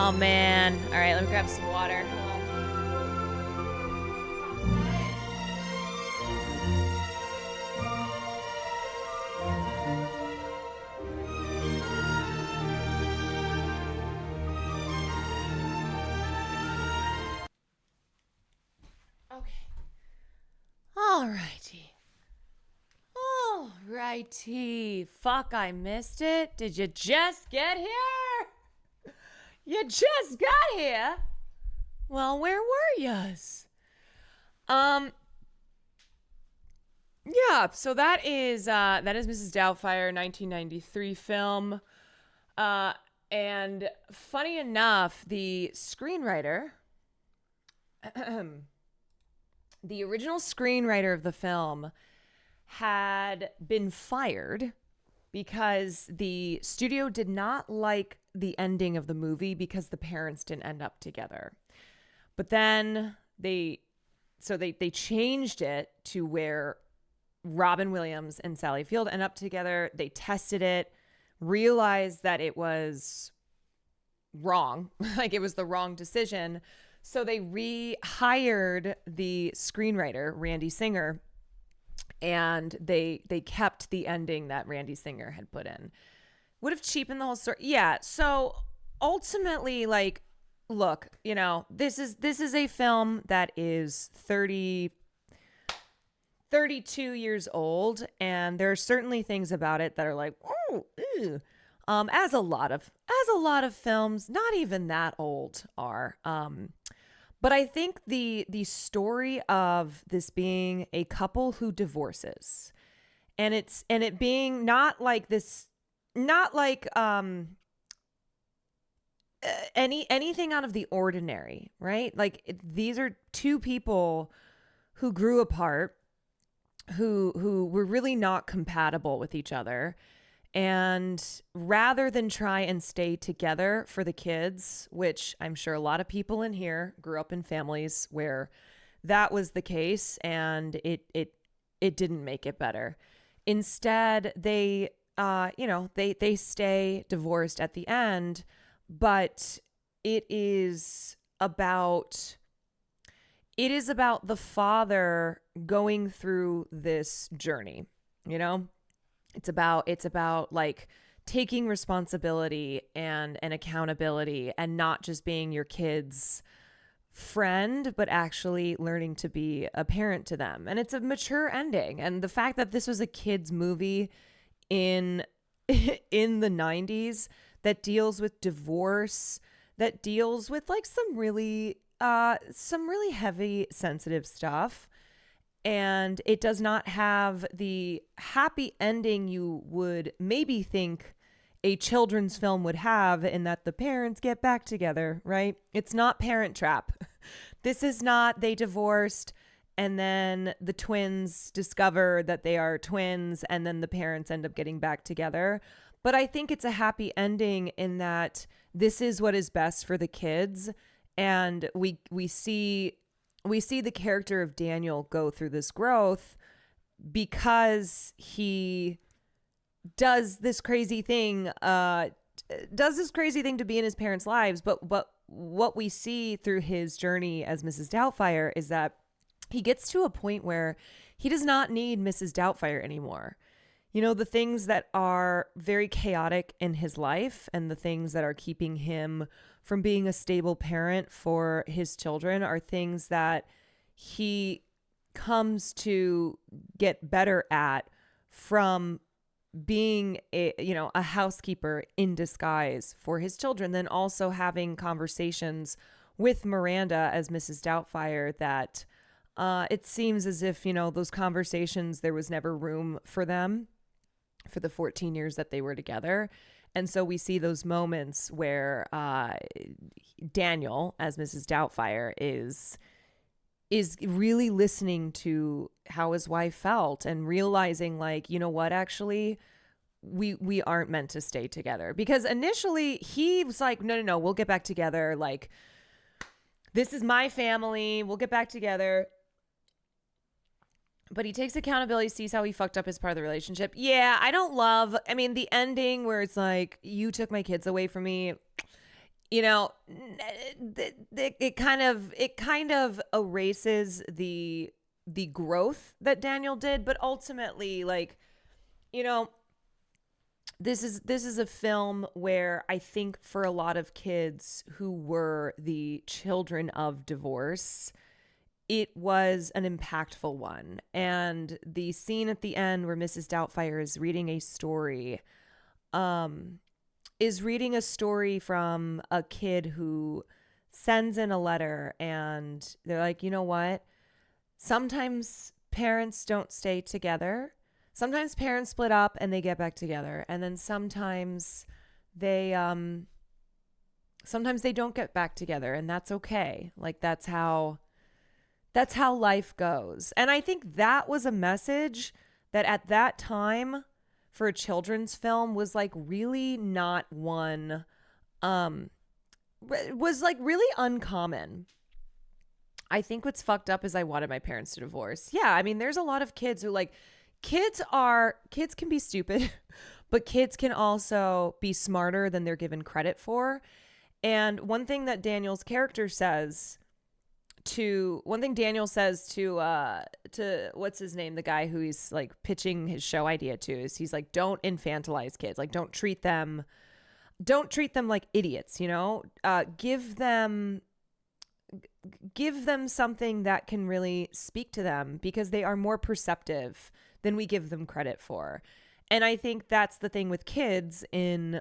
Oh, man. All right, let me grab some water. Alrighty. Fuck, I missed it. Did you just get here? You just got here? Well, where were yous? Yeah, so that is Mrs. Doubtfire, 1993 film. And funny enough, the screenwriter, the original screenwriter of the film had been fired because the studio did not like the ending of the movie because the parents didn't end up together. But then they changed it to where Robin Williams and Sally Field end up together. They tested it, realized that it was wrong, like it was the wrong decision. So they rehired the screenwriter, Randy Singer, and they kept the ending that Randy Singer had put in. Would have cheapened the whole story. Yeah. So ultimately, like, look, you know, this is a film that is 32 years old, and there are certainly things about it that are like, oh, ew. As a lot of films, not even that old, are. But I think the story of this being a couple who divorces, and it being not like this, not like anything out of the ordinary, right? Like these are two people who grew apart, who were really not compatible with each other. And rather than try and stay together for the kids, which I'm sure a lot of people in here grew up in families where that was the case, and it didn't make it better. Instead, they stay divorced at the end, but it is about the father going through this journey, you know? It's about like taking responsibility and accountability, and not just being your kid's friend, but actually learning to be a parent to them. And it's a mature ending. And the fact that this was a kid's movie in the 90s that deals with divorce, that deals with like some really heavy, sensitive stuff. And it does not have the happy ending you would maybe think a children's film would have, in that the parents get back together, right? It's not Parent Trap. This is not they divorced and then the twins discover that they are twins and then the parents end up getting back together. But I think it's a happy ending in that this is what is best for the kids. And we see the character of Daniel go through this growth because he does this crazy thing to be in his parents' lives. But what we see through his journey as Mrs. Doubtfire is that he gets to a point where he does not need Mrs. Doubtfire anymore. You know, the things that are very chaotic in his life and the things that are keeping him from being a stable parent for his children are things that he comes to get better at from being a housekeeper in disguise for his children, then also having conversations with Miranda as Mrs. Doubtfire that it seems as if, you know, those conversations, there was never room for them for the 14 years that they were together. And so we see those moments where Daniel, as Mrs. Doubtfire, is really listening to how his wife felt and realizing, like, you know what, actually, we aren't meant to stay together. Because initially he was like, no, we'll get back together. Like, this is my family. We'll get back together. But he takes accountability, sees how he fucked up his part of the relationship. Yeah, I mean, the ending where it's like, you took my kids away from me. you know, it kind of erases the growth that Daniel did, but ultimately, like, you know, this is a film where I think for a lot of kids who were the children of divorce, it was an impactful one. And the scene at the end where Mrs. Doubtfire is reading a story, from a kid who sends in a letter, and they're like, you know what? Sometimes parents don't stay together. Sometimes parents split up and they get back together. And then sometimes they don't get back together, and that's okay. Like, that's how life goes. And I think that was a message that at that time for a children's film was like really not one, was like really uncommon. I think what's fucked up is I wanted my parents to divorce. Yeah, I mean, there's a lot of kids who like, kids can be stupid, but kids can also be smarter than they're given credit for. And one thing Daniel says to what's his name, the guy who he's like pitching his show idea to, is he's like, don't infantilize kids. Like, don't treat them like idiots, you know? Give them something that can really speak to them, because they are more perceptive than we give them credit for. And I think that's the thing with kids in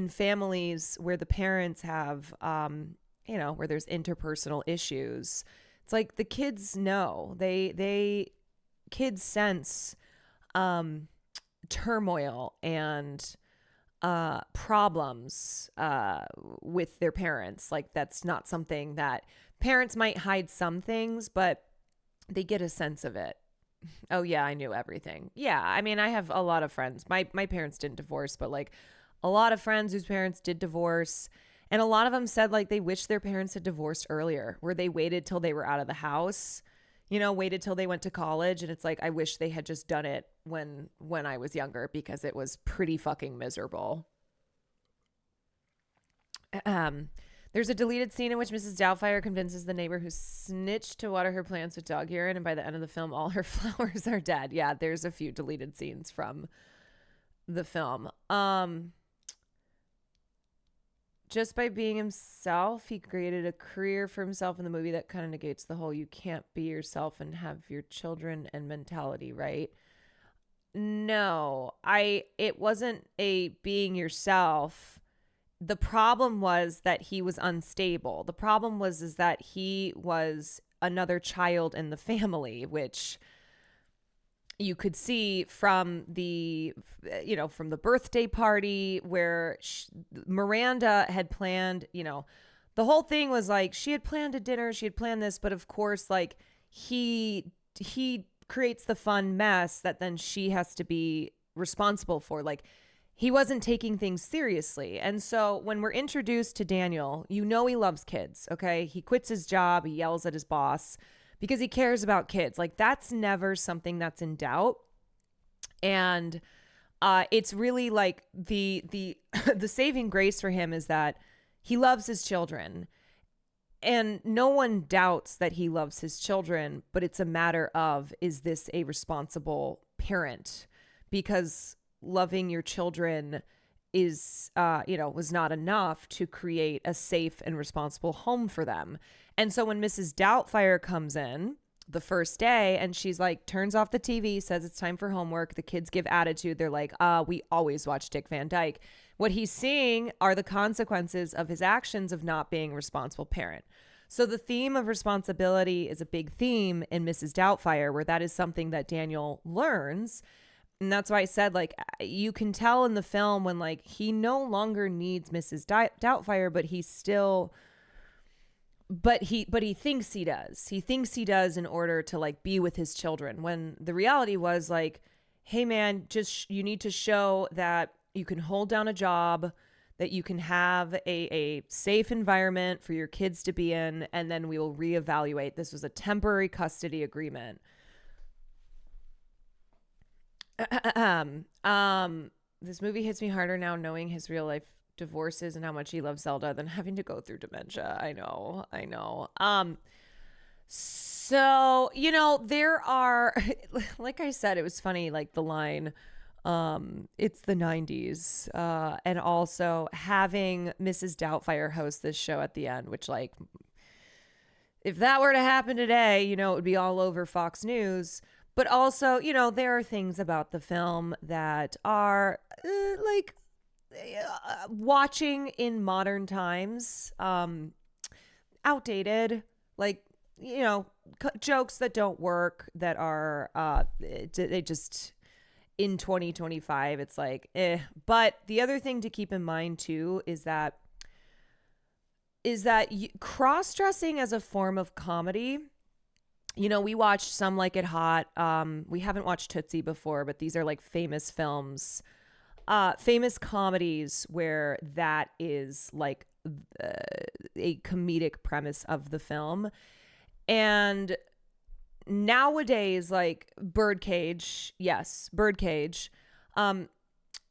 families where the parents have, where there's interpersonal issues. It's like the kids know, kids sense turmoil and problems with their parents. Like, that's not something that parents might hide some things, but they get a sense of it. Oh yeah, I knew everything. Yeah, I mean, I have a lot of friends. My parents didn't divorce, but like a lot of friends whose parents did divorce. And a lot of them said like they wish their parents had divorced earlier, where they waited till they were out of the house, waited till they went to college. And it's like, I wish they had just done it when I was younger, because it was pretty fucking miserable. There's a deleted scene in which Mrs. Doubtfire convinces the neighbor who snitched to water her plants with dog urine, and by the end of the film, all her flowers are dead. Yeah, there's a few deleted scenes from the film. Just by being himself, he created a career for himself in the movie that kind of negates the whole you can't be yourself and have your children and mentality, right? No, it wasn't a being yourself. The problem was that he was unstable. The problem is that he was another child in the family, which you could see from the birthday party where Miranda had planned, the whole thing was like, she had planned a dinner, she had planned this, but of course, like he creates the fun mess that then she has to be responsible for. Like, he wasn't taking things seriously. And so when we're introduced to Daniel, he loves kids, okay? He quits his job, he yells at his boss because he cares about kids. Like, that's never something that's in doubt. And it's really like the the saving grace for him is that he loves his children. And no one doubts that he loves his children, but it's a matter of, is this a responsible parent? Because loving your children is, was not enough to create a safe and responsible home for them. And so when Mrs. Doubtfire comes in the first day and she's like, turns off the TV, says it's time for homework, the kids give attitude. They're like, we always watch Dick Van Dyke. What he's seeing are the consequences of his actions of not being a responsible parent. So the theme of responsibility is a big theme in Mrs. Doubtfire, where that is something that Daniel learns. And that's why I said, like, you can tell in the film when, like, he no longer needs Mrs. Doubtfire, but he still, but he thinks he does. He thinks he does in order to, like, be with his children. When the reality was, like, hey, man, just you need to show that you can hold down a job, that you can have a safe environment for your kids to be in, and then we will reevaluate. This was a temporary custody agreement. This movie hits me harder now knowing his real life divorces and how much he loves Zelda than having to go through dementia. I know. So, you know, there are, like I said, it was funny, like the line, it's the 90s, and also having Mrs. Doubtfire host this show at the end, which, like, if that were to happen today, you know, it would be all over Fox News. But also, you know, there are things about the film that are watching in modern times, outdated, like, you know, jokes that don't work, that are, they just, in 2025, it's like, eh. But the other thing to keep in mind too is that cross-dressing as a form of comedy. You know, we watched Some Like It Hot. We haven't watched Tootsie before, but these are like famous films, famous comedies where that is like a comedic premise of the film. And nowadays, like Birdcage, yes, Birdcage. And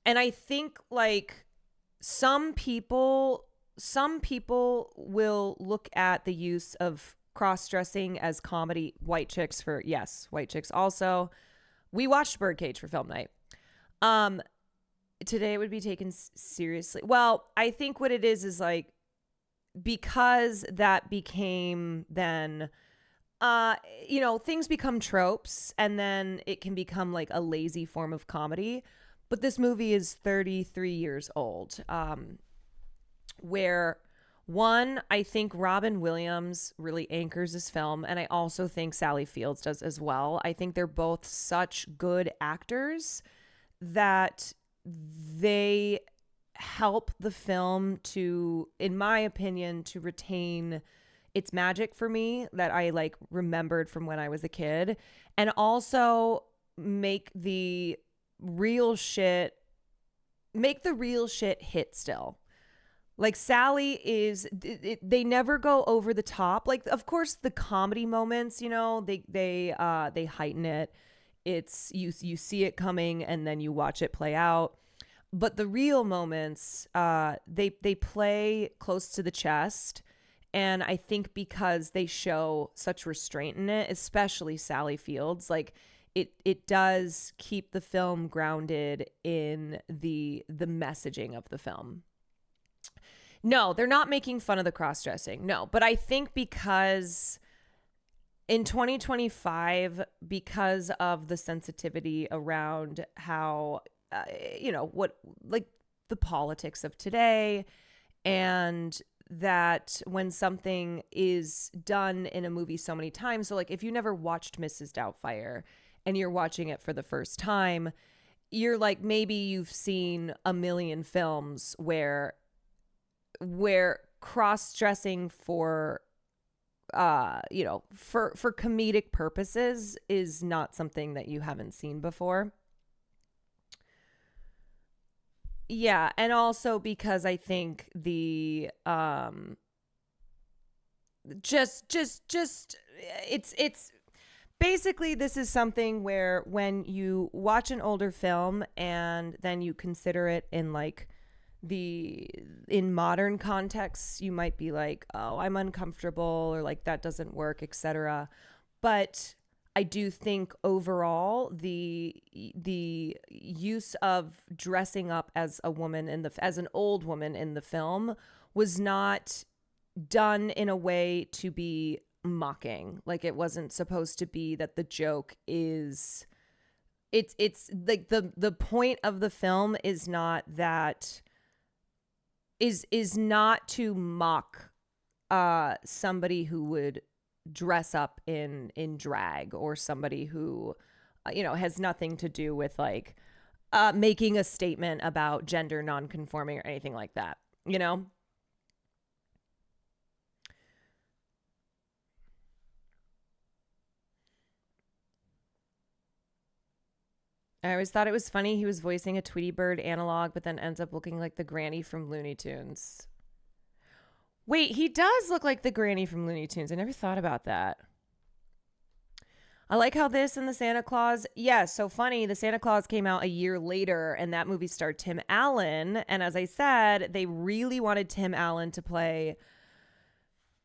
I think like some people will look at the use of cross-dressing as comedy. White chicks also. We watched Birdcage for film night. Today it would be taken seriously. Well, I think what it is like, because that became then, you know, things become tropes, and then it can become like a lazy form of comedy. But this movie is 33 years old, where one, I think Robin Williams really anchors this film, and I also think Sally Fields does as well. I think they're both such good actors that they help the film to, in my opinion, to retain its magic for me that I like remembered from when I was a kid, and also make the real shit hit still. Like Sally is, they never go over the top. Like, of course, the comedy moments, you know, they heighten it. It's you see it coming, and then you watch it play out. But the real moments, they play close to the chest, and I think because they show such restraint in it, especially Sally Fields, like it does keep the film grounded in the messaging of the film. No, they're not making fun of the cross-dressing. No, but I think because in 2025, because of the sensitivity around how, you know, what, like the politics of today, and that when something is done in a movie so many times, so like if you never watched Mrs. Doubtfire and you're watching it for the first time, you're like, maybe you've seen a million films where cross-dressing for you know, for comedic purposes is not something that you haven't seen before. Yeah, and also because I think the just it's basically, this is something where when you watch an older film and then you consider it in like in modern contexts, you might be like, oh, I'm uncomfortable, or like that doesn't work, etc. But I do think overall the use of dressing up as a woman as an old woman in the film was not done in a way to be mocking. Like, it wasn't supposed to be that the joke is, it's like the point of the film is not that, is not to mock somebody who would dress up in drag, or somebody who you know, has nothing to do with like making a statement about gender nonconforming or anything like that, you know. I always thought it was funny he was voicing a Tweety Bird analog, but then ends up looking like the granny from Looney Tunes. Wait, he does look like the granny from Looney Tunes. I never thought about that. I like how this and the Santa Claus, yes, so funny. The Santa Claus came out a year later, and that movie starred Tim Allen. And as I said, they really wanted Tim Allen to play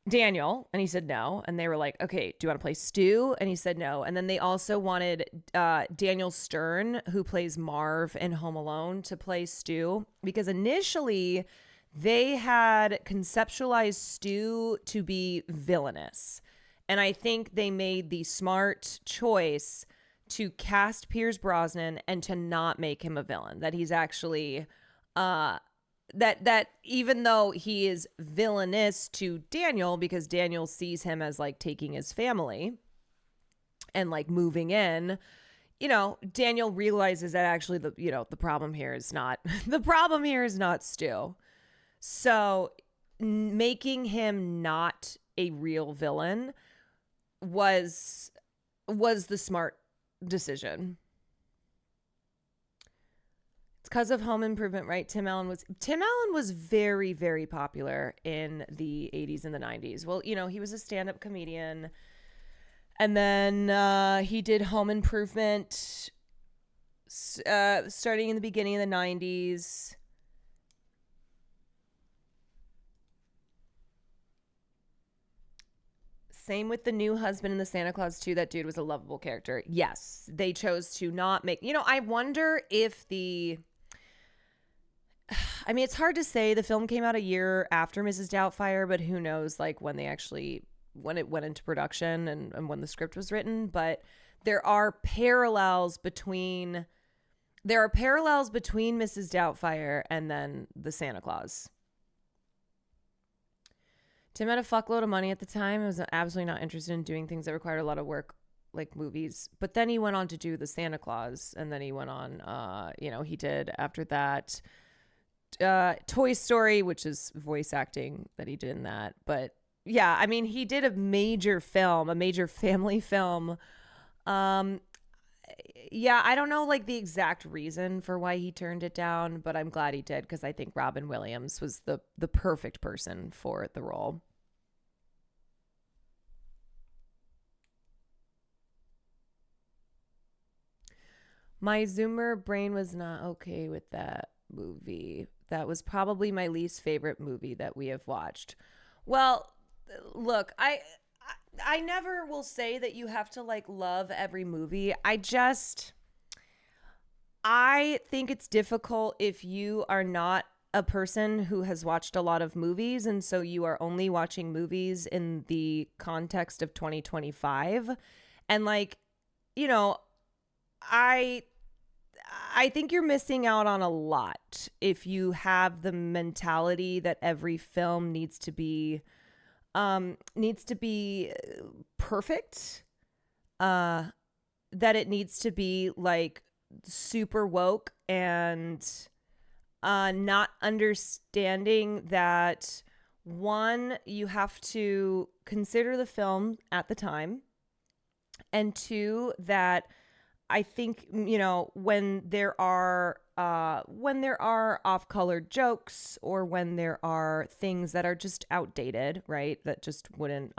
Daniel, and he said no. And they were like, okay, do you want to play Stu? And he said no. And then they also wanted Daniel Stern, who plays Marv in Home Alone, to play Stu, because initially they had conceptualized Stu to be villainous. And I think they made the smart choice to cast Pierce Brosnan and to not make him a villain. That he's actually that even though he is villainous to Daniel, because Daniel sees him as like taking his family and like moving in, you know, Daniel realizes that actually the problem here is not Stu. So making him not a real villain was the smart decision. It's because of Home Improvement, right? Tim Allen was very, very popular in the 80s and the 90s. Well, you know, he was a stand-up comedian, and then he did Home Improvement starting in the beginning of the 90s. Same with the New Husband and the Santa Claus 2. That dude was a lovable character. Yes, they chose to not make... You know, I wonder if I mean, it's hard to say. The film came out a year after Mrs. Doubtfire, but who knows, like, when it went into production and when the script was written. But there are parallels between Mrs. Doubtfire and then the Santa Claus. Tim had a fuckload of money at the time. He was absolutely not interested in doing things that required a lot of work, like movies. But then he went on to do the Santa Claus, and then he went on, he did after that Toy Story, which is voice acting that he did in that. But yeah, I mean, he did a major family film. Yeah, I don't know like the exact reason for why he turned it down, but I'm glad he did, because I think Robin Williams was the perfect person for the role. My Zoomer brain was not okay with that movie. That was probably my least favorite movie that we have watched. Well, look, I never will say that you have to like love every movie. I think it's difficult if you are not a person who has watched a lot of movies, and so you are only watching movies in the context of 2025. And like, you know, I think you're missing out on a lot if you have the mentality that every film needs to be perfect, that it needs to be like super woke, and not understanding that, one, you have to consider the film at the time, and two, that I think, you know, when there are off-color jokes, or when there are things that are just outdated, right? That just wouldn't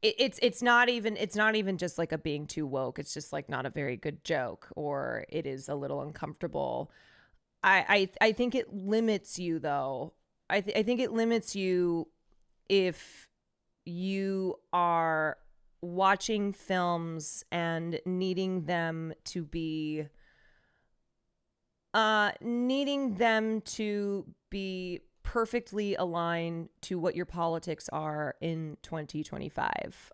it's not even just like a being too woke. It's just like not a very good joke, or it is a little uncomfortable. I think it limits you though. I think it limits you if you are watching films and needing them to be perfectly aligned to what your politics are in 2025.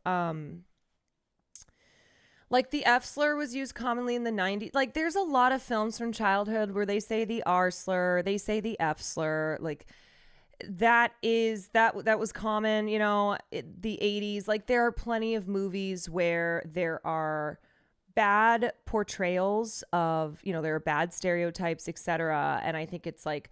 Like the F slur was used commonly in the 90s. Like there's a lot of films from childhood where they say the R slur, they say the F slur. Like that was common, you know, the 80s. Like there are plenty of movies where there are bad portrayals of, you know, there are bad stereotypes, etc. And I think it's like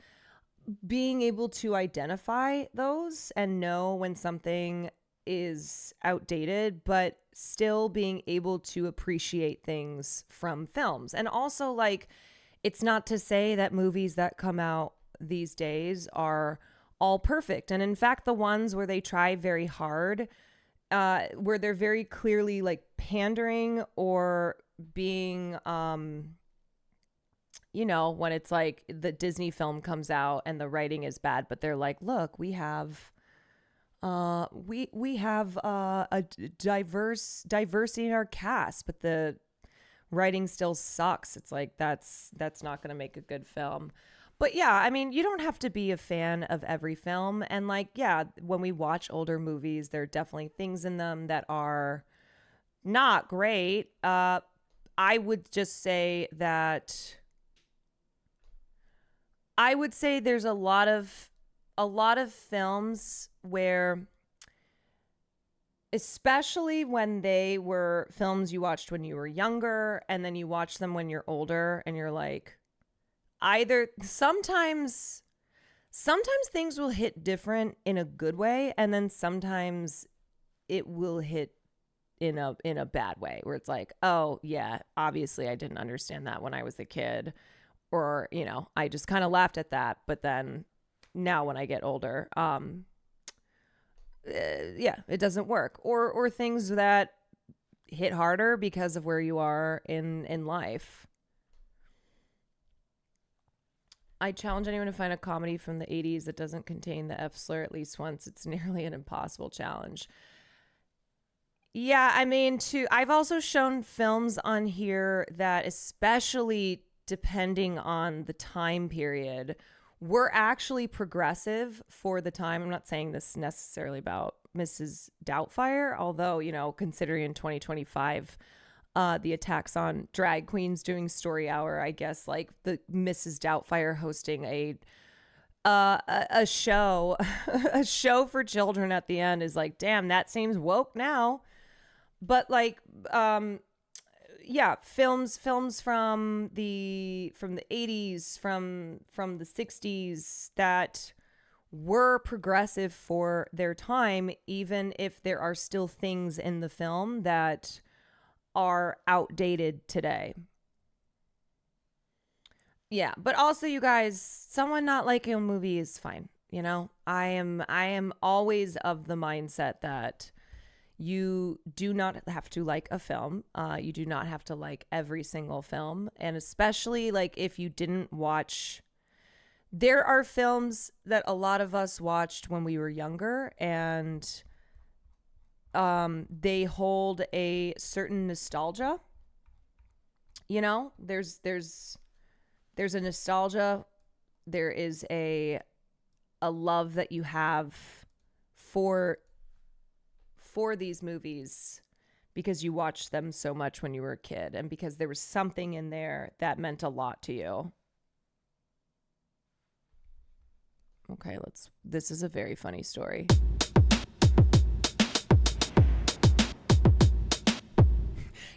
being able to identify those and know when something is outdated, but still being able to appreciate things from films. And also, like, it's not to say that movies that come out these days are all perfect. And in fact, the ones where they try very hard where they're very clearly like pandering or being, you know, when it's like the Disney film comes out and the writing is bad, but they're like, look, we have a diversity in our cast, but the writing still sucks. It's like that's not going to make a good film. But yeah, I mean, you don't have to be a fan of every film. And like, yeah, when we watch older movies, there are definitely things in them that are not great. I would just say that there's a lot of films where, especially when they were films you watched when you were younger and then you watch them when you're older and you're like, either sometimes things will hit different in a good way, and then sometimes it will hit in a bad way where it's like, oh yeah, obviously I didn't understand that when I was a kid, or you know, I just kind of laughed at that, but then now when I get older, yeah, it doesn't work, or things that hit harder because of where you are in life. I challenge anyone to find a comedy from the 80s that doesn't contain the F slur at least once. It's nearly an impossible challenge. Yeah, I mean, I've also shown films on here that, especially depending on the time period, were actually progressive for the time. I'm not saying this necessarily about Mrs. Doubtfire, although, you know, considering in 2025, the attacks on drag queens doing story hour, I guess, like the Mrs. Doubtfire hosting a show, a show for children at the end is like, damn, that seems woke now. But like, yeah, films from the 80s, from the 60s that were progressive for their time, even if there are still things in the film that are outdated today. Yeah, but also, you guys, someone not liking a movie is fine. You know, I am always of the mindset that you do not have to like a film. You do not have to like every single film. And especially like if you didn't watch, there are films that a lot of us watched when we were younger, and they hold a certain nostalgia. You know, there's a nostalgia. There is a love that you have for these movies because you watched them so much when you were a kid, and because there was something in there that meant a lot to you. Okay, this is a very funny story.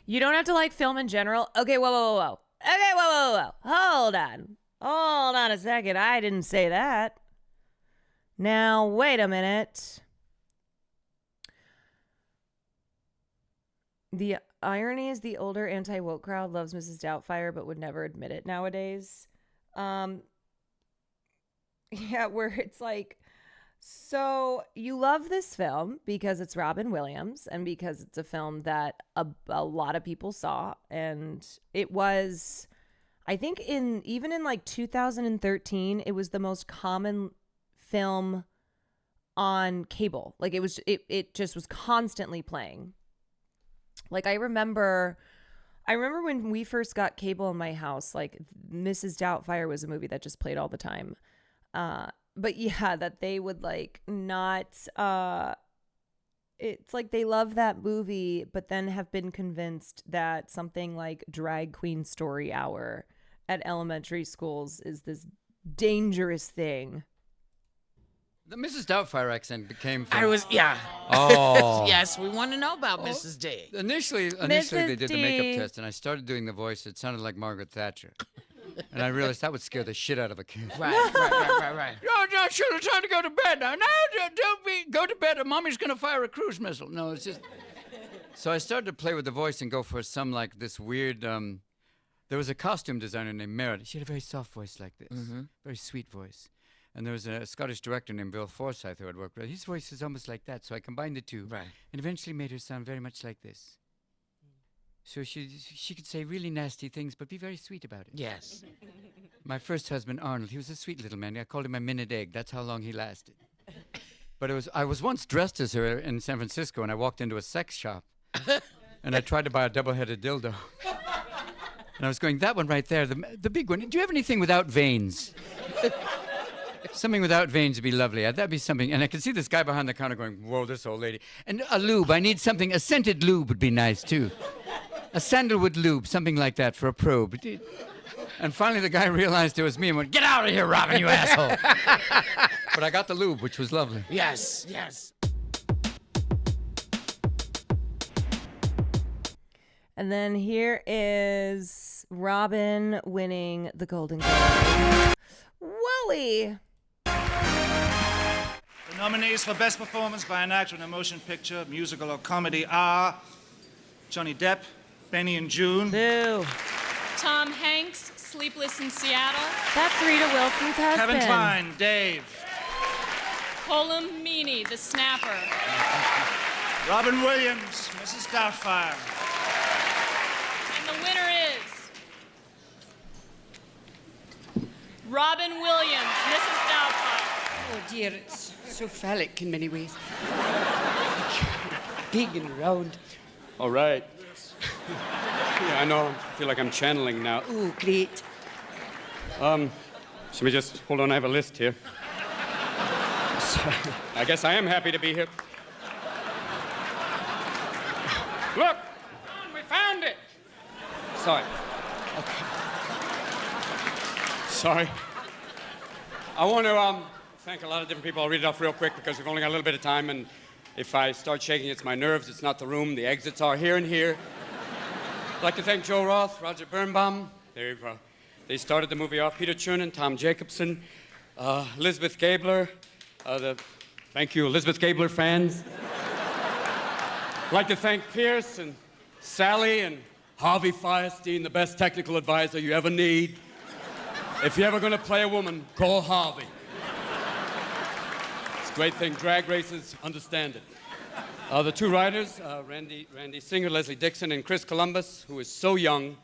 You don't have to like film in general. Okay, whoa. Okay, whoa. Hold on a second. I didn't say that. Now, wait a minute. The irony is the older anti-woke crowd loves Mrs. Doubtfire but would never admit it nowadays. Yeah, where it's like, so you love this film because it's Robin Williams and because it's a film that a lot of people saw, and it was, I think even in like 2013, it was the most common film on cable. Like it just was constantly playing. Like I remember when we first got cable in my house, like Mrs. Doubtfire was a movie that just played all the time. But yeah, that they would like not, it's like they love that movie, but then have been convinced that something like Drag Queen Story Hour at elementary schools is this dangerous thing. The Mrs. Doubtfire accent became Yeah. Oh. Yes, we want to know about Mrs. D. Initially they did the makeup test, and I started doing the voice. It sounded like Margaret Thatcher. And I realized that would scare the shit out of a kid. Right. No, sure, it's time to go to bed now. No, don't go to bed, or Mommy's going to fire a cruise missile. No, it's just... So I started to play with the voice and go for some, like, this weird... There was a costume designer named Merritt. She had a very soft voice like this. Mm-hmm. Very sweet voice. And there was a Scottish director named Bill Forsyth who I'd worked with. His voice is almost like that, so I combined the two. Right. And eventually made her sound very much like this. So she could say really nasty things, but be very sweet about it. Yes. My first husband, Arnold, he was a sweet little man. I called him a minute egg. That's how long he lasted. But I was once dressed as her in San Francisco, and I walked into a sex shop. And I tried to buy a double-headed dildo. And I was going, that one right there, the big one. Do you have anything without veins? Something without veins would be lovely. That'd be something. And I could see this guy behind the counter going, whoa, this old lady. And a lube. I need something. A scented lube would be nice, too. A sandalwood lube, something like that for a probe. And finally the guy realized it was me and went, get out of here, Robin, you asshole. But I got the lube, which was lovely. Yes, yes. And then here is Robin winning the Golden Globe. Whoa! The nominees for Best Performance by an Actor in a Motion Picture, Musical or Comedy are Johnny Depp, Benny and June, Boo. Tom Hanks, Sleepless in Seattle. That's Rita Wilson's husband. Kevin Kline, Dave, Colum Meaney, The Snapper. Robin Williams, Mrs. Doubtfire. And the winner is Robin Williams, Mrs. Doubtfire. Oh dear, it's so phallic in many ways. Big and round. All right. Yeah, I know. I feel like I'm channeling now. Oh, great. Should we just hold on? I have a list here. I guess I am happy to be here. Look! We found it! Sorry. Okay. Sorry. I want to thank a lot of different people. I'll read it off real quick because we've only got a little bit of time, and if I start shaking, it's my nerves. It's not the room. The exits are here and here. I'd like to thank Joe Roth, Roger Birnbaum. They started the movie off. Peter Chernin, Tom Jacobson, Elizabeth Gabler. Thank you, Elizabeth Gabler fans. I'd like to thank Pierce and Sally and Harvey Firestein, the best technical advisor you ever need. If you're ever going to play a woman, call Harvey. It's a great thing. Drag races understand it. The two writers, Randy Singer, Leslie Dixon, and Chris Columbus, who is so young.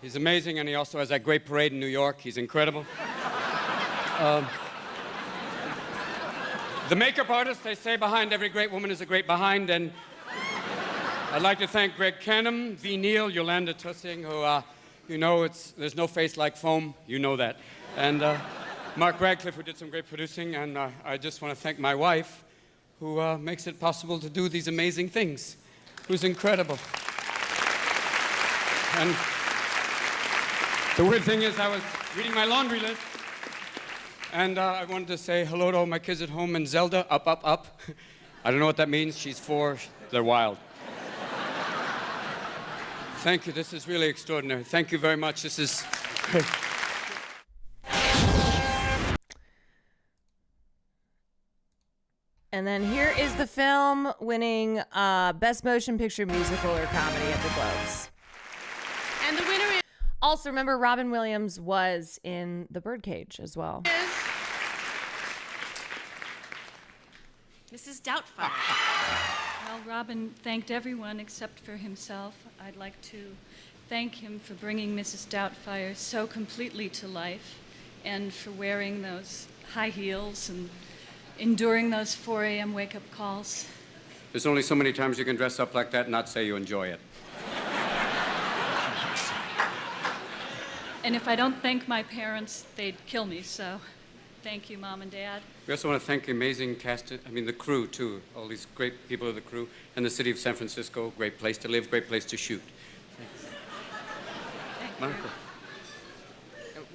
He's amazing, and he also has that great parade in New York. He's incredible. The makeup artist, they say behind every great woman is a great behind, and I'd like to thank Greg Canham, V. Neal, Yolanda Tussing, who, you know, there's no face like foam. You know that. And Mark Radcliffe, who did some great producing, and I just want to thank my wife, who makes it possible to do these amazing things, who's incredible. And the weird thing is I was reading my laundry list, and I wanted to say hello to all my kids at home, and Zelda, up, up, up. I don't know what that means. She's 4. They're wild. Thank you. This is really extraordinary. Thank you very much. This is great. And then here is the film winning Best Motion Picture, Musical, or Comedy at the Globes. And the winner Also, remember, Robin Williams was in The Birdcage as well. is Mrs. Doubtfire. Well, Robin thanked everyone except for himself. I'd like to thank him for bringing Mrs. Doubtfire so completely to life and for wearing those high heels and enduring those 4 a.m. wake-up calls. There's only so many times you can dress up like that and not say you enjoy it. And if I don't thank my parents, they'd kill me, so thank you, Mom and Dad. We also want to thank the amazing cast, the crew, too. All these great people of the crew, and the city of San Francisco. Great place to live, great place to shoot. Thank you. Marco.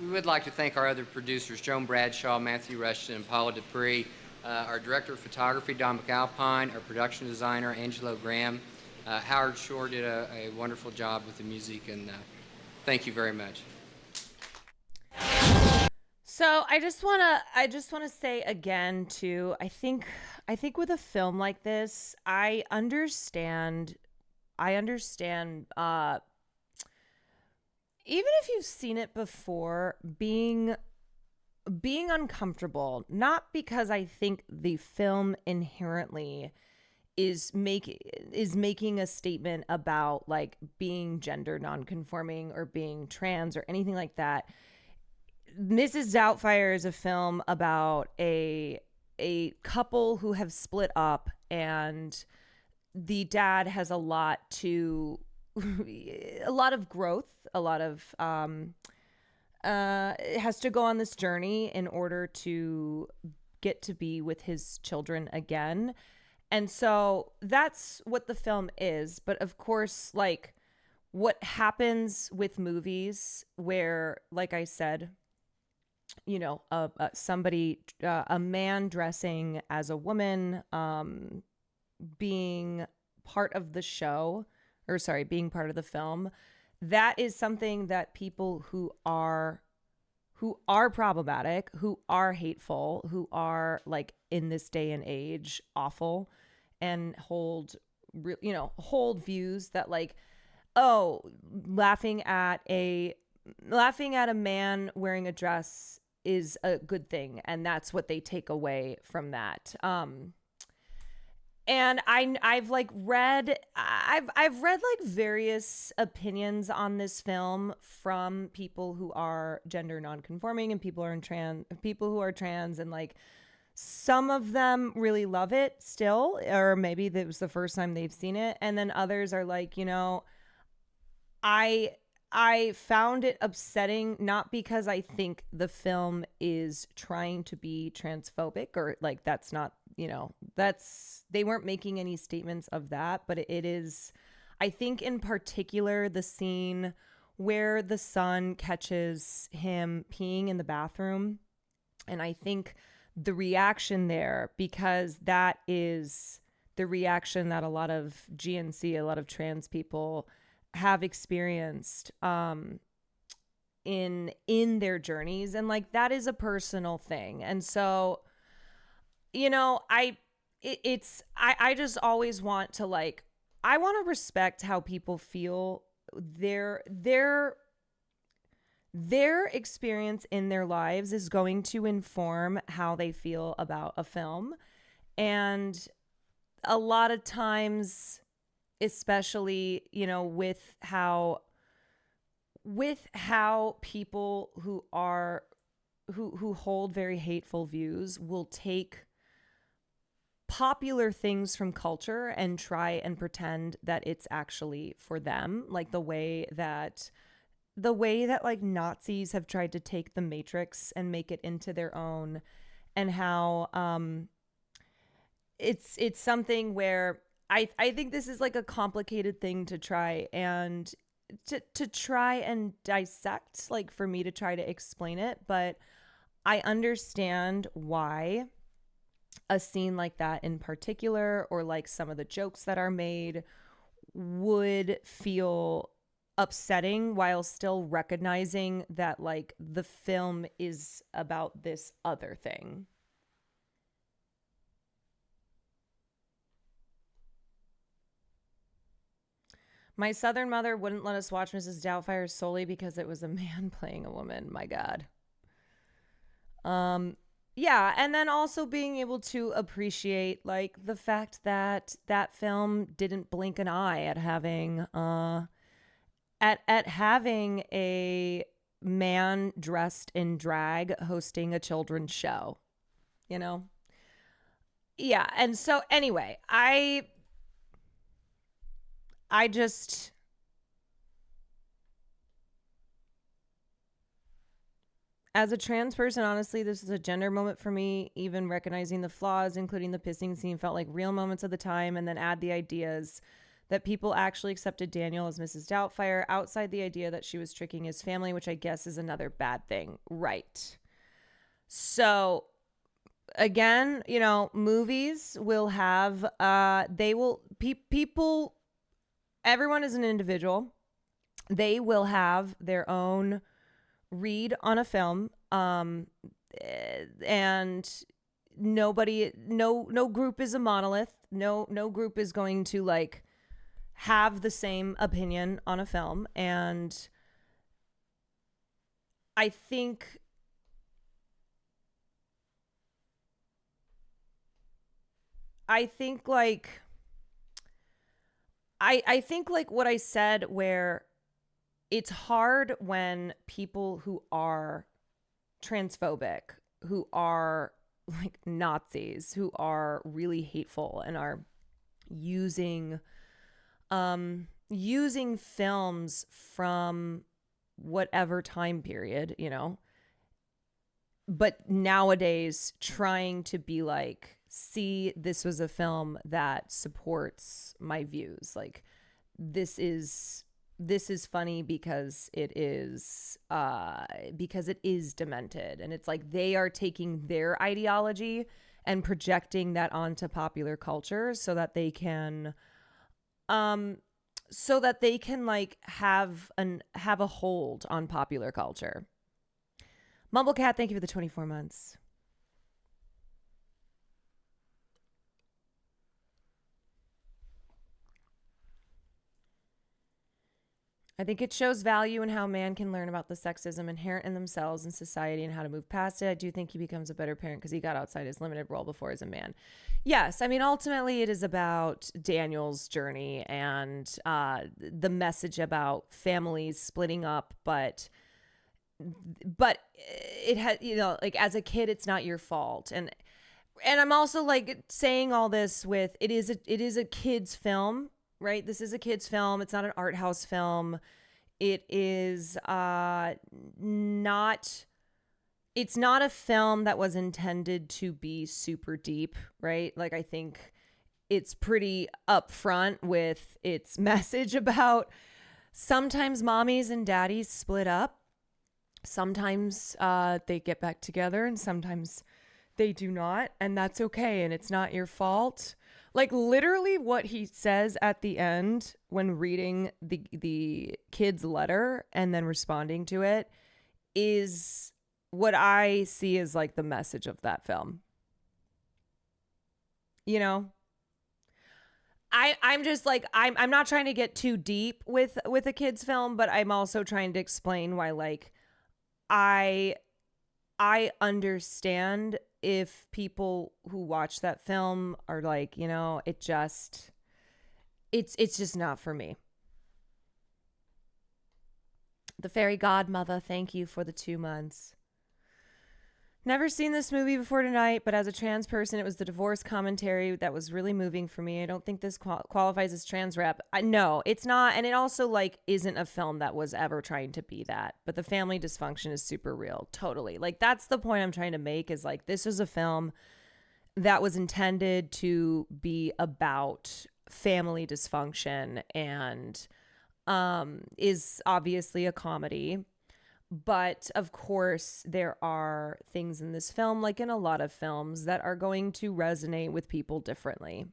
We would like to thank our other producers, Joan Bradshaw, Matthew Rushton, and Paula Dupree, our director of photography, Don McAlpine, our production designer, Angelo Graham. Howard Shore did a wonderful job with the music, and thank you very much. So I just wanna say again too, I think with a film like this, I understand even if you've seen it before, being being uncomfortable, not because I think the film inherently is making a statement about like being gender nonconforming or being trans or anything like that. Mrs. Doubtfire is a film about a couple who have split up, and the dad has a lot of growth, has to go on this journey in order to get to be with his children again. And so that's what the film is. But of course, like what happens with movies where, like I said, you know, a man dressing as a woman, being part of the show, or sorry, being part of the film, that is something that people who are problematic, who are hateful, who are like in this day and age awful, and hold views that like, oh, laughing at a man wearing a dress is a good thing, and that's what they take away from that. And I've read like various opinions on this film from people who are gender nonconforming and people who are trans, and like some of them really love it still, or maybe that was the first time they've seen it, and then others are like, you know, I found it upsetting, not because I think the film is trying to be transphobic or like that's not, you know, they weren't making any statements of that, but it is, I think in particular, the scene where the son catches him peeing in the bathroom. And I think the reaction there, because that is the reaction that a lot of GNC, a lot of trans people have experienced in their journeys, and like that is a personal thing. And so, you know, I just always want to like, I want to respect how people feel. Their experience in their lives is going to inform how they feel about a film. And a lot of times, especially, you know, with how people who hold very hateful views will take popular things from culture and try and pretend that it's actually for them, like the way that like Nazis have tried to take the Matrix and make it into their own, and how it's something where I think this is like a complicated thing to try and dissect, like for me to try to explain it. But I understand why a scene like that in particular, or like some of the jokes that are made, would feel upsetting while still recognizing that like the film is about this other thing. My Southern mother wouldn't let us watch Mrs. Doubtfire solely because it was a man playing a woman. My God. Yeah, and then also being able to appreciate like the fact that that film didn't blink an eye at having having a man dressed in drag hosting a children's show, you know? Yeah, and so anyway, I just, as a trans person, honestly, this is a gender moment for me. Even recognizing the flaws, including the pissing scene, felt like real moments of the time. And then add the ideas that people actually accepted Daniel as Mrs. Doubtfire outside the idea that she was tricking his family, which I guess is another bad thing. Right. So again, you know, movies will have, people, everyone is an individual. They will have their own read on a film, and no group is a monolith. No group is going to like have the same opinion on a film. And I think I think like I think like what I said, where it's hard when people who are transphobic, who are like Nazis, who are really hateful and are using films from whatever time period, you know, but nowadays trying to be like, see, this was a film that supports my views. Like, this is funny because it is demented. And it's like they are taking their ideology and projecting that onto popular culture so that they can like have a hold on popular culture. Mumblecat, thank you for the 24 months. I think it shows value in how man can learn about the sexism inherent in themselves and society and how to move past it. I do think he becomes a better parent because he got outside his limited role before as a man. Yes, I mean, ultimately it is about Daniel's journey and the message about families splitting up, but it had, you know, like as a kid, it's not your fault. And I'm also like saying all this with, it is a kid's film, right? This is a kid's film. It's not an art house film. It is it's not a film that was intended to be super deep, right? Like, I think it's pretty upfront with its message about sometimes mommies and daddies split up. Sometimes they get back together and sometimes they do not. And that's okay. And it's not your fault. Like, literally what he says at the end when reading the kid's letter and then responding to it is what I see as like the message of that film. You know? I'm just like, I'm not trying to get too deep with a kid's film, but I'm also trying to explain why, like, I understand if people who watch that film are like, you know, it's just not for me. The Fairy Godmother, thank you for the 2 months. Never seen this movie before tonight, but as a trans person, it was the divorce commentary that was really moving for me. I don't think this qualifies as trans rep. No, it's not. And it also like isn't a film that was ever trying to be that. But the family dysfunction is super real. Totally. Like, that's the point I'm trying to make, is like, this is a film that was intended to be about family dysfunction and is obviously a comedy. But of course, there are things in this film, like in a lot of films, that are going to resonate with people differently.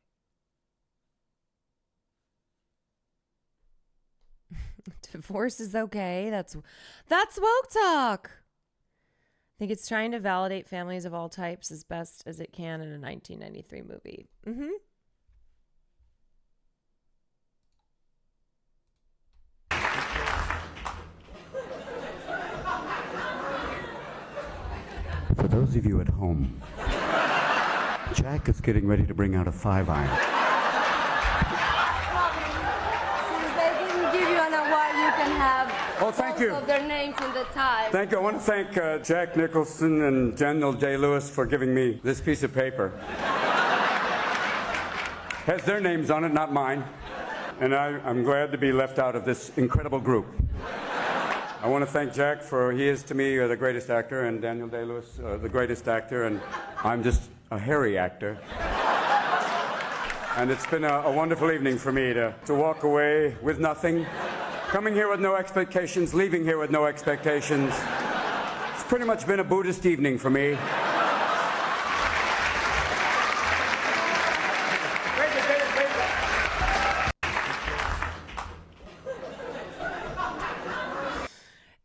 Divorce is okay. That's woke talk. I think it's trying to validate families of all types as best as it can in a 1993 movie. Mm-hmm. For those of you at home, Jack is getting ready to bring out a 5-iron. Since they didn't give you an award, you can have thank you. Of their names in the tie. Thank you. I want to thank Jack Nicholson and Daniel Day-Lewis for giving me this piece of paper. Has their names on it, not mine. And I'm glad to be left out of this incredible group. I want to thank Jack for, he is to me the greatest actor, and Daniel Day-Lewis the greatest actor, and I'm just a hairy actor. And it's been a wonderful evening for me to walk away with nothing, coming here with no expectations, leaving here with no expectations. It's pretty much been a Buddhist evening for me.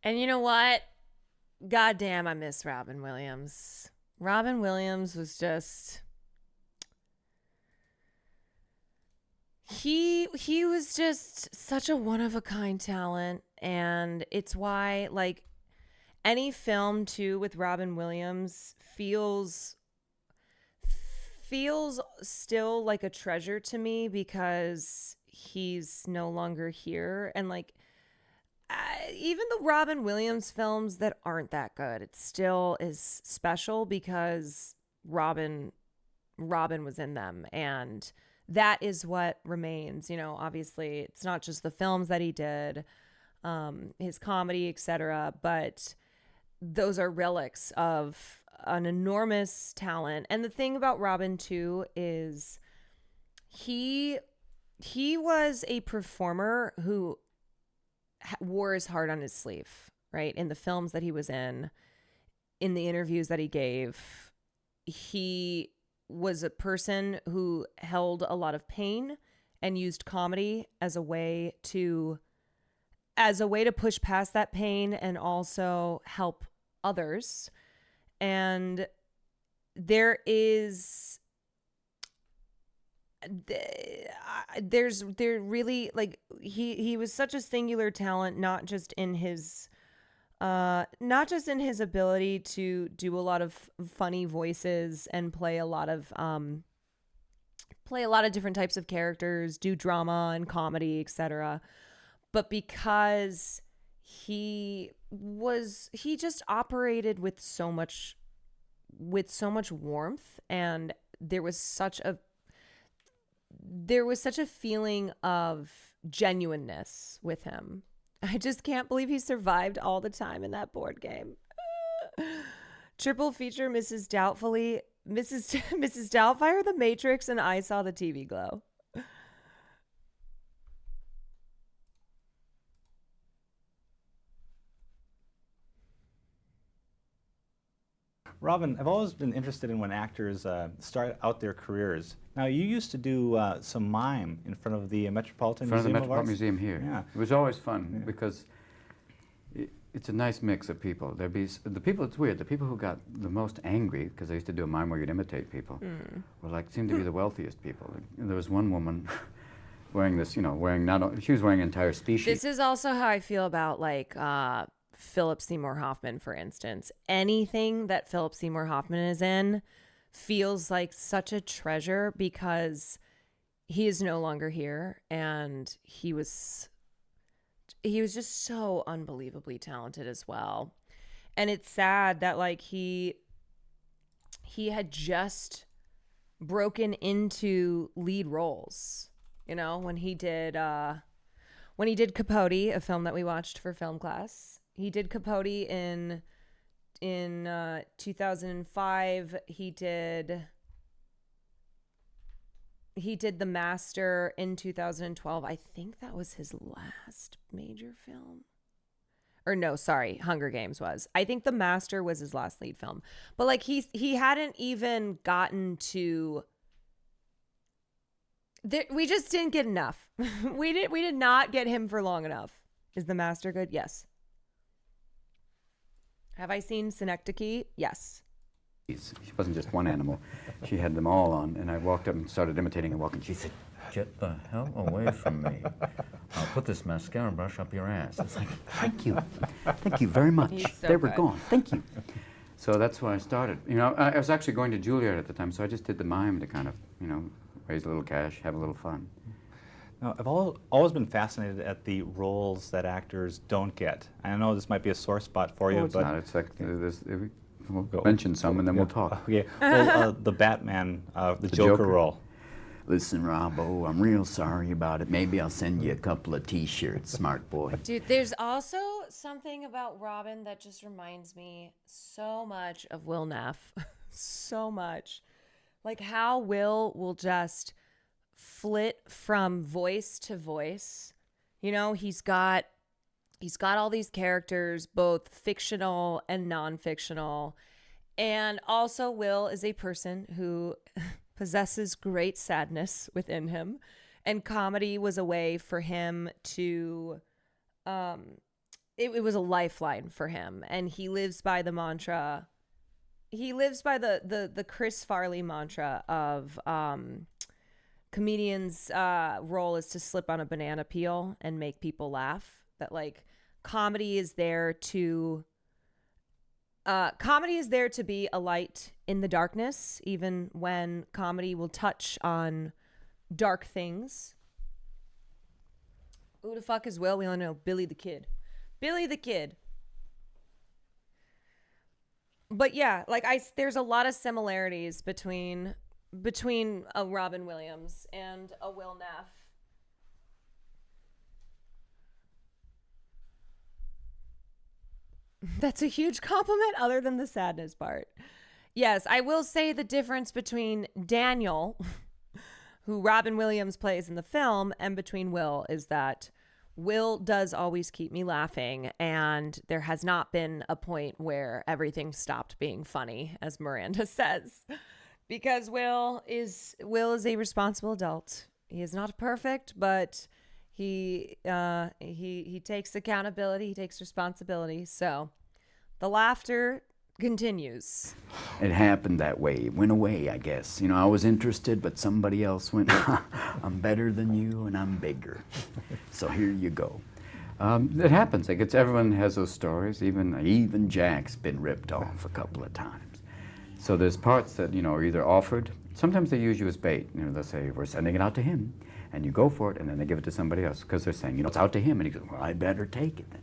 And you know what? Goddamn, I miss Robin Williams. Robin Williams was just... He was just such a one-of-a-kind talent. And it's why, like, any film, too, with Robin Williams feels feels still like a treasure to me because he's no longer here. And like, even the Robin Williams films that aren't that good, it still is special because Robin was in them, and that is what remains. You know, obviously it's not just the films that he did, his comedy, etc., but those are relics of an enormous talent. And the thing about Robin too is he was a performer who wore his heart on his sleeve, right? In the films that he was in the interviews that he gave, he was a person who held a lot of pain and used comedy as a way to push past that pain and also help others. And there really, like, he was such a singular talent, not just in his ability to do a lot of funny voices and play a lot of different types of characters, do drama and comedy, etc., but because he just operated with so much warmth, and there was such a feeling of genuineness with him. I just can't believe he survived all the time in that board game. Triple feature: Mrs. Doubtfire, The Matrix, and I Saw the TV Glow. Robin, I've always been interested in when actors start out their careers. Now, you used to do some mime in front of the Metropolitan Museum In front of the of Arts? Metropolitan Museum here. Yeah. It was always fun because it's a nice mix of people. The people, it's weird, the people who got the most angry, because I used to do a mime where you'd imitate people, seemed to be the wealthiest people. Like, there was one woman wearing this, she was wearing an entire species. This is also how I feel about, like, Philip Seymour Hoffman, for instance. Anything that Philip Seymour Hoffman is in feels like such a treasure because he is no longer here, and he was just so unbelievably talented as well. And it's sad that, like, he had just broken into lead roles, when he did Capote, a film that we watched for film class. He did Capote in 2005. He did The Master in 2012. I think that was his last major film. Or no, sorry, Hunger Games was. I think The Master was his last lead film. But like he hadn't even gotten to. We just didn't get enough. We did not get him for long enough. Is The Master good? Yes. Have I seen Synecdoche? Yes. She wasn't just one animal. She had them all on, and I walked up and started imitating her walking. She said, "Get the hell away from me. I'll put this mascara brush up your ass." It's like, thank you. Thank you very much. So they were good. gone. Thank you. So that's where I started. I was actually going to Juilliard at the time, so I just did the mime to kind of, raise a little cash, have a little fun. Now, I've always been fascinated at the roles that actors don't get. I know this might be a sore spot for you, It's but not. It's like we'll mention some and then we'll talk. Okay. Well, the Batman, the Joker role. Listen, Robbo, I'm real sorry about it. Maybe I'll send you a couple of T-shirts, smart boy. Dude, there's also something about Robin that just reminds me so much of Will Neff. So much. Like how will just flit from voice to voice. He's got all these characters, both fictional and non-fictional. And also Will is a person who possesses great sadness within him. And comedy was a way for him to, it was a lifeline for him. And he lives by the mantra, the Chris Farley mantra of, comedian's role is to slip on a banana peel and make people laugh. That like comedy is there to Comedy is there to be a light in the darkness, even when comedy will touch on dark things. Who the fuck is Will? We only know Billy the Kid. Billy the Kid. But yeah, like there's a lot of similarities between a Robin Williams and a Will Neff. That's a huge compliment other than the sadness part. Yes, I will say the difference between Daniel, who Robin Williams plays in the film, and between Will is that Will does always keep me laughing, and there has not been a point where everything stopped being funny, as Miranda says, because Will is a responsible adult. He is not perfect, but he takes accountability, he takes responsibility. So the laughter continues. It happened that way. It went away, I guess. You know, I was interested, but somebody else went, I'm better than you and I'm bigger. So here you go. It happens. Like everyone has those stories. Even Jack's been ripped off a couple of times. So there's parts that, are either offered. Sometimes they use you as bait. They'll say, we're sending it out to him. And you go for it, and then they give it to somebody else because they're saying, it's out to him. And he goes, well, I better take it then.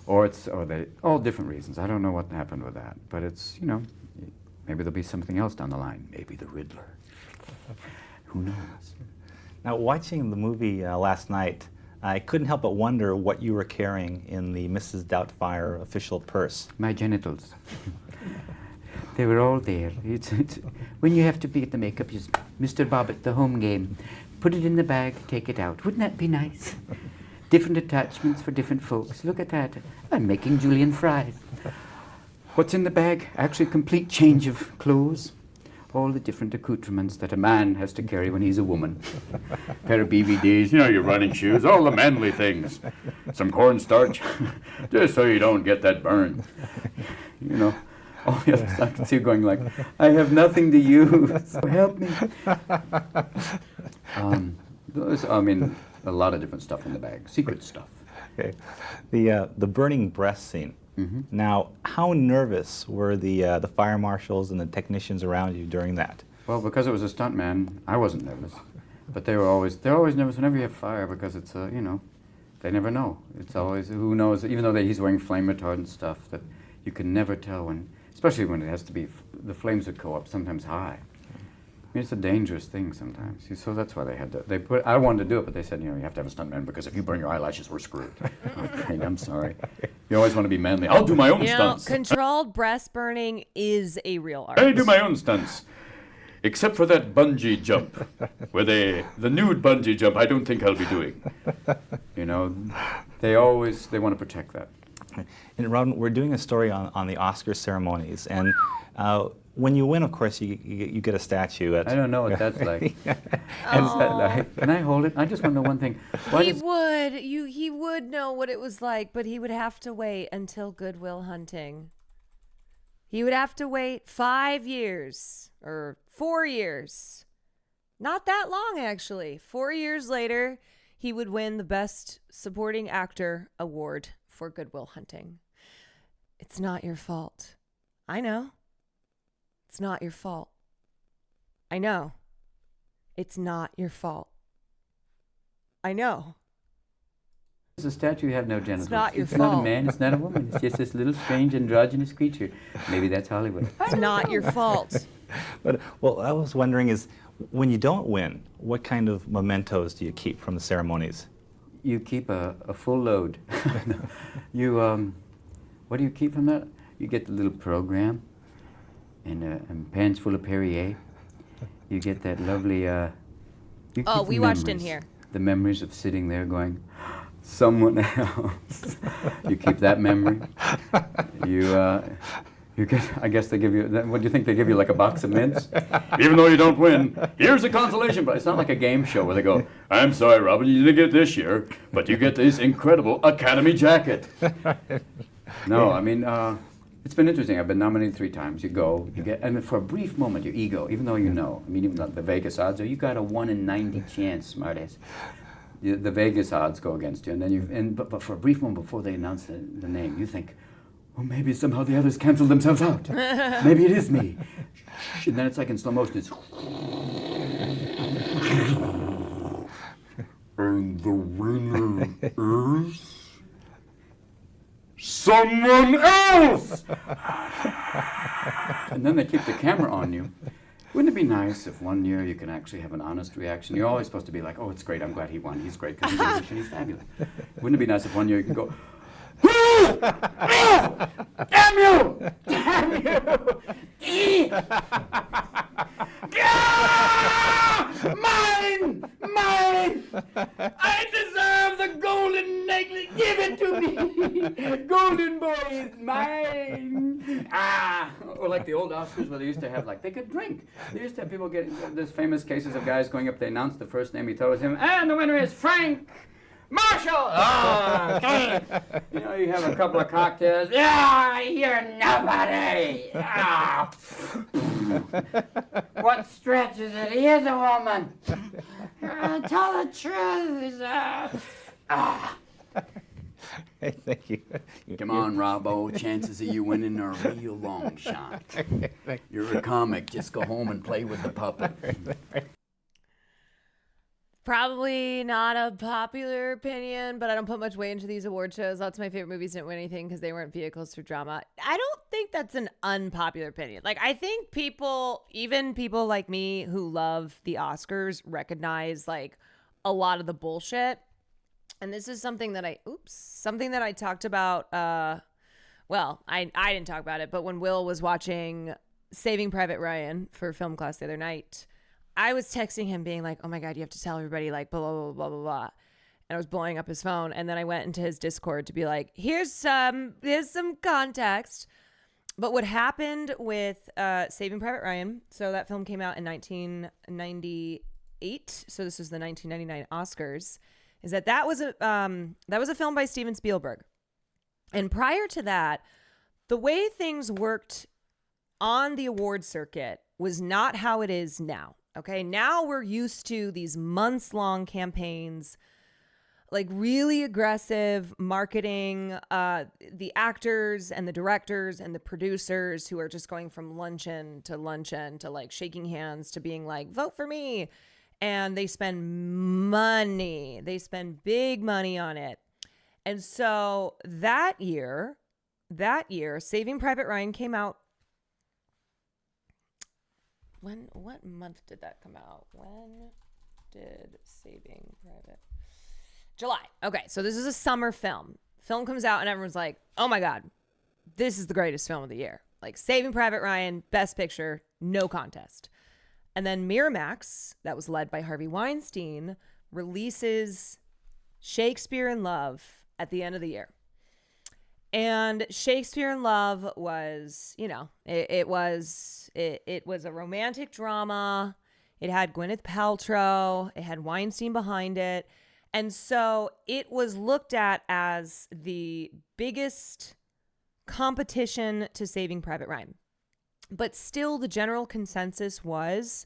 Or they all different reasons. I don't know what happened with that. But it's, maybe there'll be something else down the line. Maybe the Riddler. Who knows? Now, watching the movie last night, I couldn't help but wonder what you were carrying in the Mrs. Doubtfire official purse. My genitals. They were all there. It's when you have to be at the makeup, just Mr. Bobbitt, the home game. Put it in the bag, take it out. Wouldn't that be nice? Different attachments for different folks. Look at that. I'm making julienne fries. What's in the bag? Actually, a complete change of clothes. All the different accoutrements that a man has to carry when he's a woman. Pair of BVDs, your running shoes, all the manly things. Some cornstarch, just so you don't get that burn. All the other stuff, I can see you going like, I have nothing to use. Help me. A lot of different stuff in the bag, secret stuff. Okay. The burning breast scene. Mm-hmm. Now, how nervous were the fire marshals and the technicians around you during that? Well, because it was a stuntman, I wasn't nervous. But they're always nervous whenever you have fire because it's they never know. It's always, who knows, even though he's wearing flame retardant stuff, that you can never tell when, especially when it has to be, the flames would go up sometimes high. I mean, it's a dangerous thing sometimes. So that's why I wanted to do it, but they said, you have to have a stuntman because if you burn your eyelashes, we're screwed. Okay, I'm sorry. You always want to be manly. I'll do my own stunts. Controlled breast burning is a real art. I do my own stunts. Except for that bungee jump, where the nude bungee jump, I don't think I'll be doing. They want to protect that. And Robin, we're doing a story on the Oscar ceremonies, and when you win, of course, you get a statue. I don't know what that's like. Can I hold it? I just want to know one thing. He would know what it was like, but he would have to wait until Good Will Hunting. He would have to wait 5 years or 4 years. Not that long, actually. 4 years later, he would win the Best Supporting Actor award for Good Will Hunting. It's not your fault. I know. It's not your fault. I know. It's not your fault. I know. It's a statue, you have no genitals. It's not your fault. It's not a man, it's not a woman. It's just this little strange androgynous creature. Maybe that's Hollywood. It's not your fault. But, I was wondering is, when you don't win, what kind of mementos do you keep from the ceremonies? You keep a full load. What do you keep from that? You get the little program and pans full of Perrier. You get that lovely, we watched in here. The memories of sitting there going, someone else. You keep that memory. You get, I guess they give you, what do you think, they give you like a box of mints? Even though you don't win, here's a consolation, but it's not like a game show where they go, I'm sorry, Robin, you didn't get this year, but you get this incredible Academy jacket. No, I mean, it's been interesting. I've been nominated 3 times. You go, you get, and for a brief moment, your ego, even though you know, I mean, even the Vegas odds are, you got a 1 in 90 chance, smartass. The Vegas odds go against you, and then but for a brief moment before they announce the name, you think, oh, maybe somehow the others canceled themselves out. Maybe it is me. And then it's like in slow motion. It's and the winner is someone else. And then they keep the camera on you. Wouldn't it be nice if one year you can actually have an honest reaction? You're always supposed to be like, oh, it's great, I'm glad he won. He's great because he's English and he's fabulous. Wouldn't it be nice if one year you can go, damn you! Damn you! Mine! Mine! I deserve the golden necklace! Give it to me! Golden boy is mine! Or like the old Oscars where they used to have, like, they could drink. They used to have people getting, there's famous cases of guys going up, they announce the first name, he throws him, and the winner is Frank Marshall! Oh, okay. You know, you have a couple of cocktails. Yeah, you're nobody! Ah. What stretch is it? He is a woman. Tell the truth. Hey, thank you. Come on, Robbo. Chances of you winning are a real long shot. You're a comic. Just go home and play with the puppet. Probably not a popular opinion, but I don't put much weight into these award shows. Lots of my favorite movies didn't win anything because they weren't vehicles for drama. I don't think that's an unpopular opinion. Like, I think people, even people like me who love the Oscars, recognize like a lot of the bullshit. And this is something that I talked about. Well, I didn't talk about it, but when Will was watching Saving Private Ryan for film class the other night, I was texting him being like, oh my God, you have to tell everybody like blah, blah, blah, blah, blah, blah. And I was blowing up his phone. And then I went into his Discord to be like, here's some context. But what happened with Saving Private Ryan, so that film came out in 1998. So this was the 1999 Oscars, is that was a film by Steven Spielberg. And prior to that, the way things worked on the award circuit was not how it is now. Okay, now we're used to these months-long campaigns, like really aggressive marketing, the actors and the directors and the producers who are just going from luncheon to like shaking hands to being like, vote for me. And they spend money. They spend big money on it. And so that year, Saving Private Ryan came out. What month did that come out? When did Saving Private? July. Okay, so this is a summer film. Film comes out and everyone's like, oh my God, this is the greatest film of the year. Like Saving Private Ryan, Best Picture, no contest. And then Miramax, that was led by Harvey Weinstein, releases Shakespeare in Love at the end of the year. And Shakespeare in Love was, you know, it was a romantic drama. It had Gwyneth Paltrow. It had Weinstein behind it. And so it was looked at as the biggest competition to Saving Private Ryan. But still, the general consensus was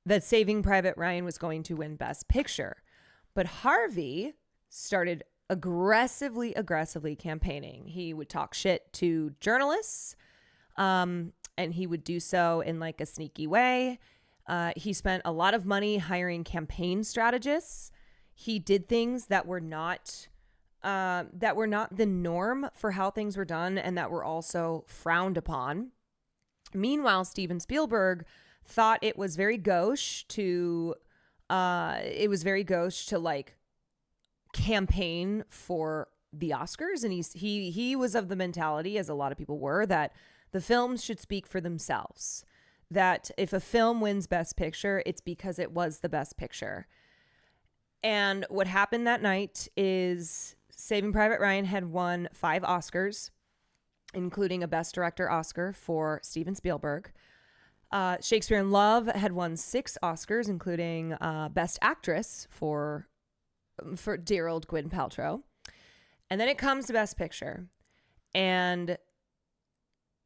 that Saving Private Ryan was going to win Best Picture. But Harvey started aggressively campaigning. He would talk shit to journalists, and he would do so in like a sneaky way. He spent a lot of money hiring campaign strategists. He did things that were not the norm for how things were done, and that were also frowned upon. Meanwhile, Steven Spielberg thought it was very gauche to like campaign for the Oscars, and he was of the mentality, as a lot of people were, that the films should speak for themselves. That if a film wins Best Picture, it's because it was the best picture. And what happened that night is Saving Private Ryan had won 5 Oscars, including a Best Director Oscar for Steven Spielberg. Shakespeare in Love had won 6 Oscars, including Best Actress for dear old Gwyneth Paltrow. And then it comes to Best Picture, and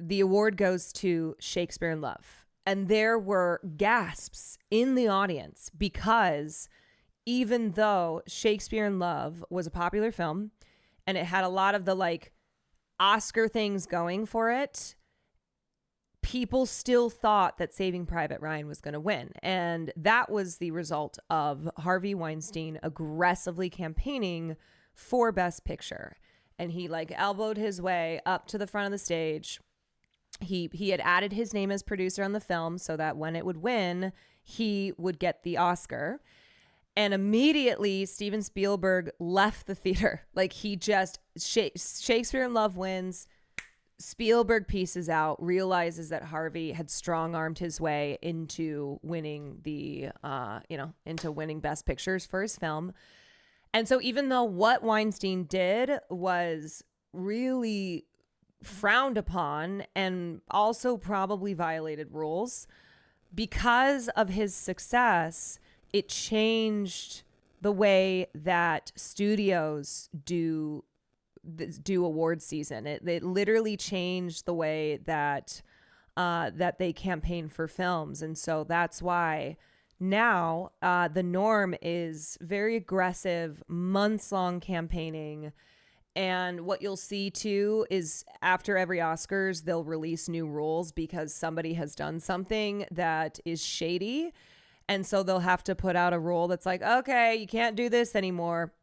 the award goes to Shakespeare in Love. And there were gasps in the audience, because even though Shakespeare in Love was a popular film and it had a lot of the like Oscar things going for it, people still thought that Saving Private Ryan was going to win. And that was the result of Harvey Weinstein aggressively campaigning for Best Picture. And he like elbowed his way up to the front of the stage. He had added his name as producer on the film so that when it would win, he would get the Oscar. And immediately Steven Spielberg left the theater. Like he just, Shakespeare in Love wins. Spielberg pieces out, realizes that Harvey had strong-armed his way into winning into winning Best Pictures for his film. And so even though what Weinstein did was really frowned upon and also probably violated rules, because of his success, it changed the way that studios do award season. It literally changed the way that that they campaign for films. And so that's why now the norm is very aggressive, months-long campaigning. And what you'll see too is after every Oscars, they'll release new rules because somebody has done something that is shady. And so they'll have to put out a rule that's like, okay, you can't do this anymore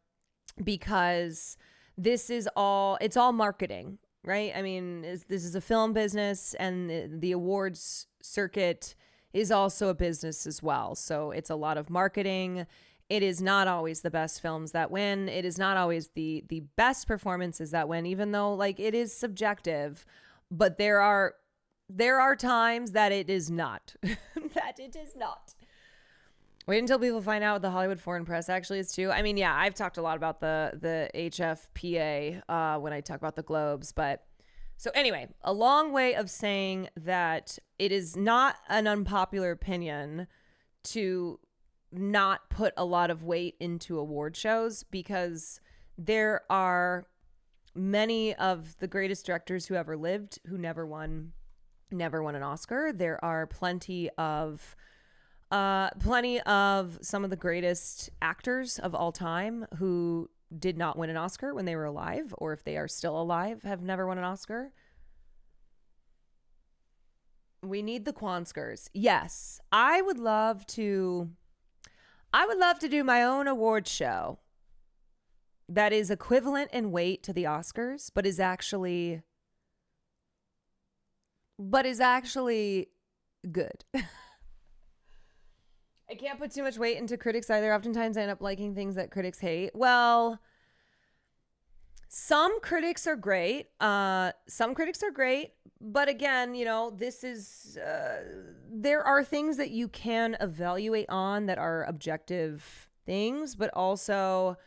because it's all marketing, right? I mean, this is a film business, and the awards circuit is also a business as well. So it's a lot of marketing. It is not always the best films that win. It is not always the best performances that win, even though like it is subjective. But there are times that it is not. That it is not. Wait until people find out what the Hollywood Foreign Press actually is too. I mean, yeah, I've talked a lot about the HFPA when I talk about the Globes, but so anyway, a long way of saying that it is not an unpopular opinion to not put a lot of weight into award shows, because there are many of the greatest directors who ever lived who never won an Oscar. There are plenty of some of the greatest actors of all time who did not win an Oscar when they were alive, or if they are still alive, have never won an Oscar. We need the Kwanskers. Yes, I would love to do my own award show that is equivalent in weight to the Oscars, but is actually good. I can't put too much weight into critics either. Oftentimes I end up liking things that critics hate. Well, some critics are great. But again, this is, there are things that you can evaluate on that are objective things, but also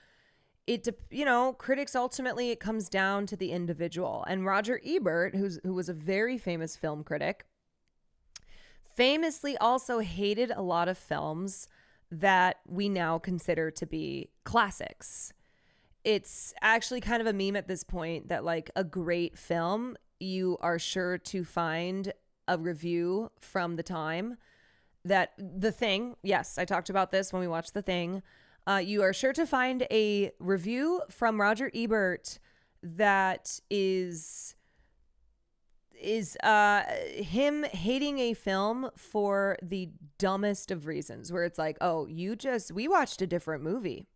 critics ultimately, it comes down to the individual. And Roger Ebert, who was a very famous film critic, famously also hated a lot of films that we now consider to be classics. It's actually kind of a meme at this point that like a great film, you are sure to find a review from the time that The Thing, yes, I talked about this when we watched The Thing. You are sure to find a review from Roger Ebert that is him hating a film for the dumbest of reasons, where it's like, oh, we watched a different movie.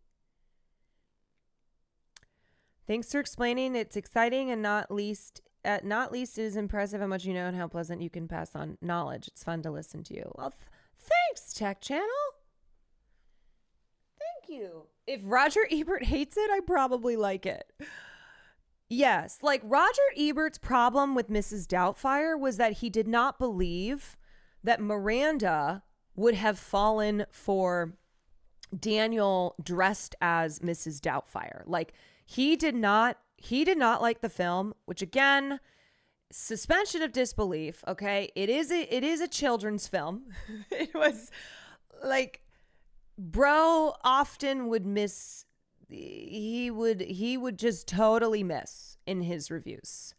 Thanks for explaining. It's exciting, and not least it is impressive how much you know and how pleasant you can pass on knowledge. It's fun to listen to you. Well, thanks, Tech Channel. Thank you. If Roger Ebert hates it, I probably like it. Yes, like Roger Ebert's problem with Mrs. Doubtfire was that he did not believe that Miranda would have fallen for Daniel dressed as Mrs. Doubtfire. Like he did not like the film, which again, suspension of disbelief. Okay, it is a children's film. It was like, bro often would miss. He would just totally miss in his reviews.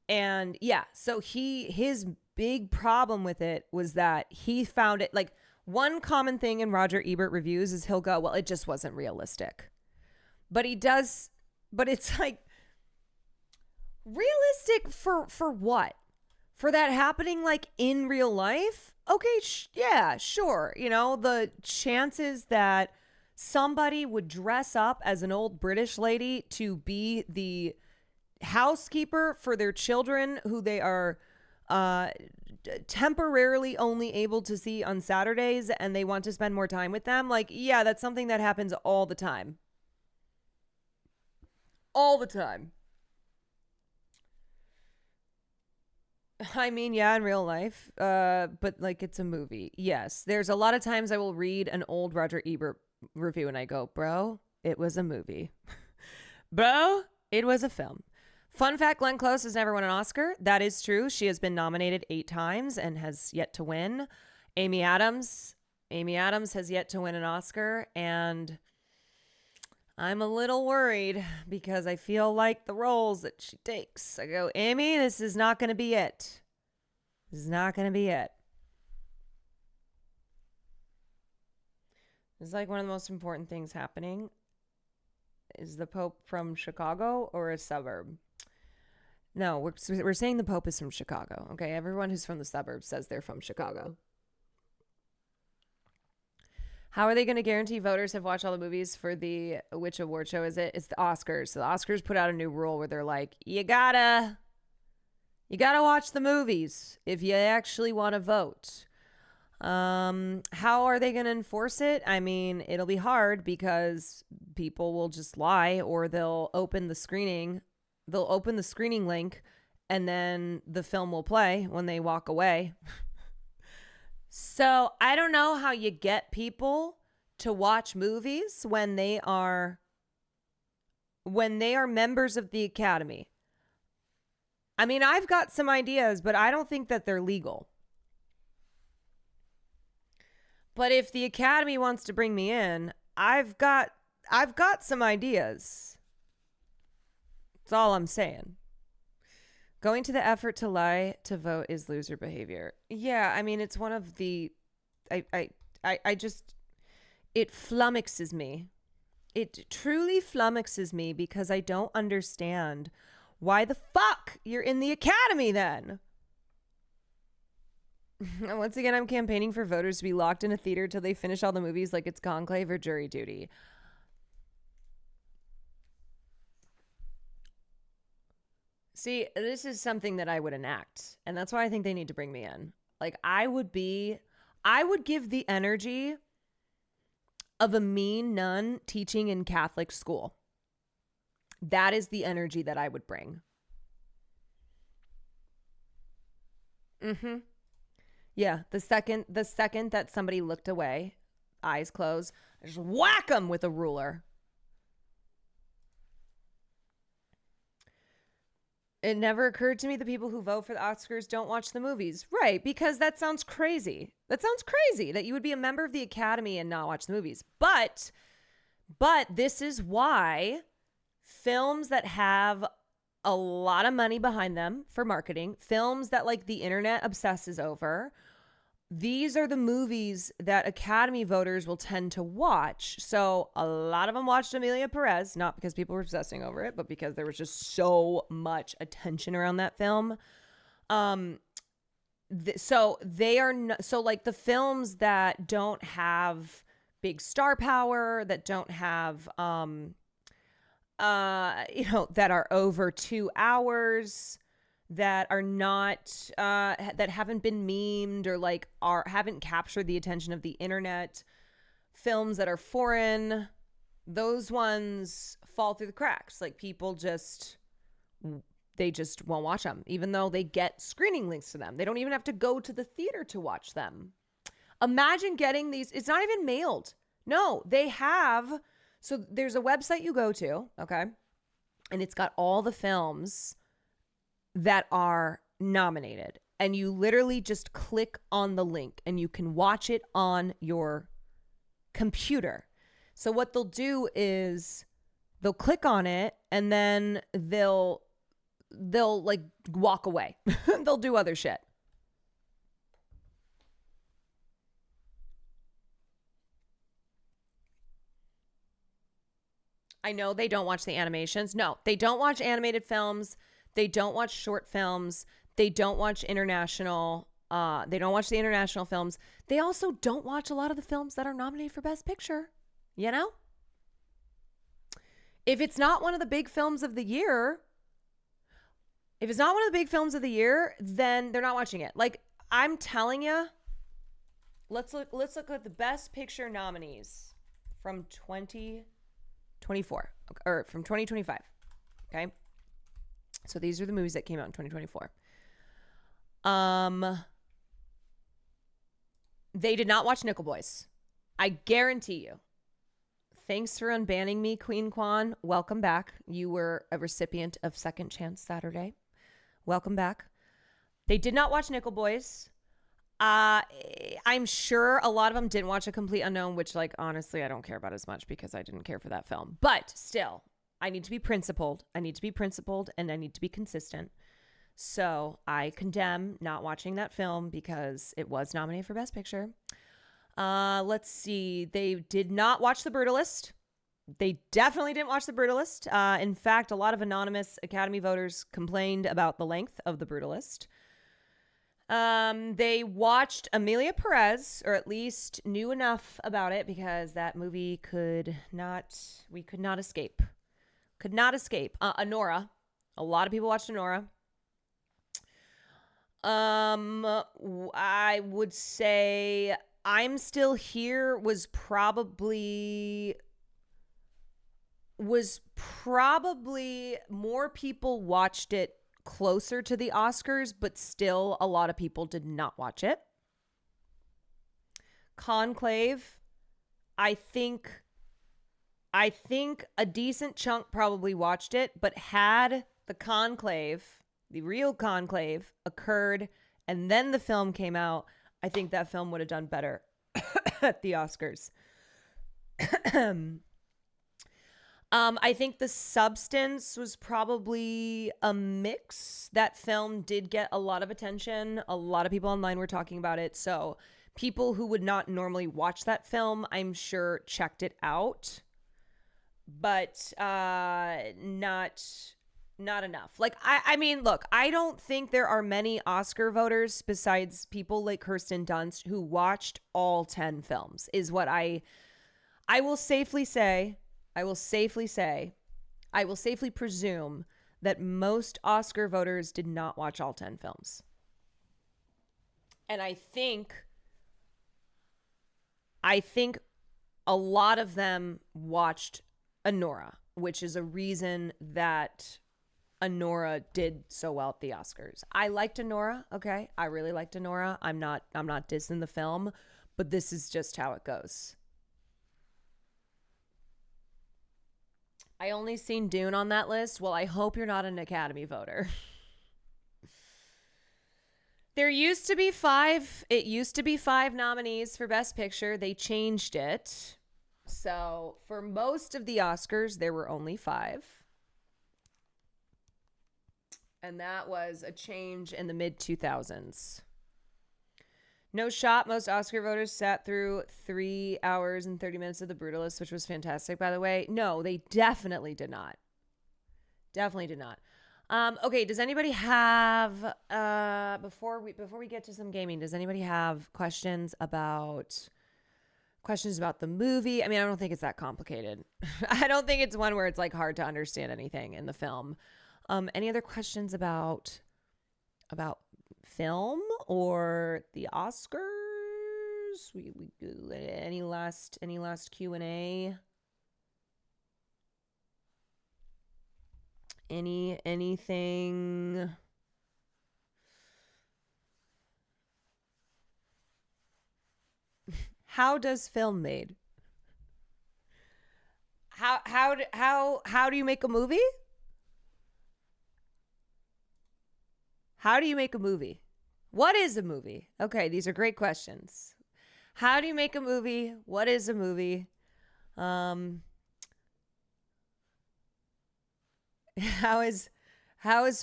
And yeah, so his big problem with it was that he found it, like, one common thing in Roger Ebert reviews is he'll go, well, it just wasn't realistic. But it's like, Realistic for what? For that happening like in real life? Okay, yeah, sure. You know, the chances that somebody would dress up as an old British lady to be the housekeeper for their children who they are temporarily only able to see on Saturdays and they want to spend more time with them. Like, yeah, that's something that happens all the time. All the time. I mean, yeah, in real life, but like it's a movie. Yes, there's a lot of times I will read an old Roger Ebert review and I go, bro, it was a movie. Bro, it was a film. Fun fact, Glenn Close has never won an Oscar. That is true. She has been nominated 8 times and has yet to win. Amy Adams has yet to win an Oscar, and I'm a little worried because I feel like the roles that she takes. I go, Amy, this is not going to be it. This is not going to be it. It's like one of the most important things happening. Is the Pope from Chicago or a suburb? No, we're saying the Pope is from Chicago. Okay, everyone who's from the suburbs says they're from Chicago. How are they going to guarantee voters have watched all the movies for which award show is it? It's the Oscars. So the Oscars put out a new rule where they're like, you gotta watch the movies if you actually want to vote. How are they going to enforce it? I mean, it'll be hard because people will just lie, or they'll open the screening link and then the film will play when they walk away. So I don't know how you get people to watch movies when they are members of the Academy. I mean, I've got some ideas, but I don't think that they're legal. But if the Academy wants to bring me in, I've got some ideas. That's all I'm saying. Going to the effort to lie to vote is loser behavior. Yeah, I mean, it's one of the... I just... It flummoxes me. It truly flummoxes me because I don't understand why the fuck you're in the Academy then. Once again, I'm campaigning for voters to be locked in a theater till they finish all the movies like it's Conclave or Jury Duty. See, this is something that I would enact, and that's why I think they need to bring me in. Like, I would give the energy of a mean nun teaching in Catholic school. That is the energy that I would bring. Mm-hmm. Yeah, the second that somebody looked away, eyes closed, I just whack them with a ruler. It never occurred to me the people who vote for the Oscars don't watch the movies. Right, because that sounds crazy. That sounds crazy that you would be a member of the Academy and not watch the movies. But this is why films that have a lot of money behind them for marketing, films that like the internet obsesses over, these are the movies that Academy voters will tend to watch. So a lot of them watched Amelia Perez, not because people were obsessing over it, but because there was just so much attention around that film. So like the films that don't have big star power, that don't have, that are over 2 hours, that are not that haven't been memed or like haven't captured the attention of the internet, films that are foreign, those ones fall through the cracks. Like people they just won't watch them, even though they get screening links to them. They don't even have to go to the theater to watch them. Imagine getting these. It's not even mailed. No, they have. So there's a website you go to, okay, and it's got all the films that are nominated, and you literally just click on the link and you can watch it on your computer. So what they'll do is they'll click on it and then they'll like walk away. They'll do other shit. I know they don't watch the animations. No, they don't watch animated films. They don't watch short films. They don't watch international. They don't watch the international films. They also don't watch a lot of the films that are nominated for Best Picture. You know? If it's not one of the big films of the year, then they're not watching it. Like, I'm telling you, let's look at the Best Picture nominees from 2024 or from 2025. Okay? So these are the movies that came out in 2024. They did not watch Nickel Boys. I guarantee you. Thanks for unbanning me, Queen Kwan. Welcome back. You were a recipient of Second Chance Saturday. Welcome back. They did not watch Nickel Boys. I'm sure a lot of them didn't watch A Complete Unknown, which, like, honestly, I don't care about as much because I didn't care for that film. But still, I need to be principled. And I need to be consistent. So I condemn not watching that film because it was nominated for Best Picture. Let's see. They did not watch The Brutalist. They definitely didn't watch The Brutalist. In fact, a lot of anonymous Academy voters complained about the length of The Brutalist. They watched Amelia Perez, or at least knew enough about it because that movie we could not escape. Anora. A lot of people watched Anora. I would say I'm Still Here was probably more people watched it closer to the Oscars, but still a lot of people did not watch it. Conclave, I think a decent chunk probably watched it, but had the real conclave occurred and then the film came out, I think that film would have done better at the Oscars. I think The Substance was probably a mix. That film did get a lot of attention. A lot of people online were talking about it. So people who would not normally watch that film, I'm sure, checked it out. But not enough. Like, I mean, look, I don't think there are many Oscar voters besides people like Kirsten Dunst who watched all 10 films, is what I will safely say. I will safely presume that most Oscar voters did not watch all 10 films. And I think a lot of them watched Anora, which is a reason that Anora did so well at the Oscars. I liked Anora, okay? I really liked Anora. I'm not dissing the film, but this is just how it goes. I only seen Dune on that list. Well, I hope you're not an Academy voter. It used to be 5 nominees for Best Picture. They changed it. So for most of the Oscars, there were only 5. And that was a change in the mid-2000s. No shot. Most Oscar voters sat through 3 hours and 30 minutes of The Brutalist, which was fantastic, by the way. No, they definitely did not. Definitely did not. Okay, does anybody have, before we get to some gaming, does anybody have questions about the movie? I mean, I don't think it's that complicated. I don't think it's one where it's like hard to understand anything in the film. Any other questions about film or the Oscars? Any last Q&A? Anything? How does film made? How do you make a movie? How do you make a movie? What is a movie? Okay, these are great questions. How do you make a movie? What is a movie? How is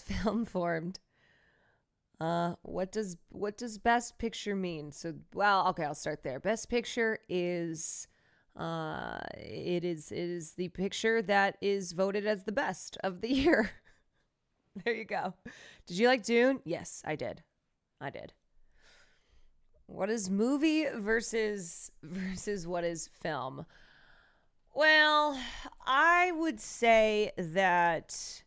film formed? What does Best Picture mean? So, well, okay, I'll start there. Best Picture is it is the picture that is voted as the best of the year. There you go. Did you like Dune? Yes, I did. What is movie versus what is film? Well, I would say that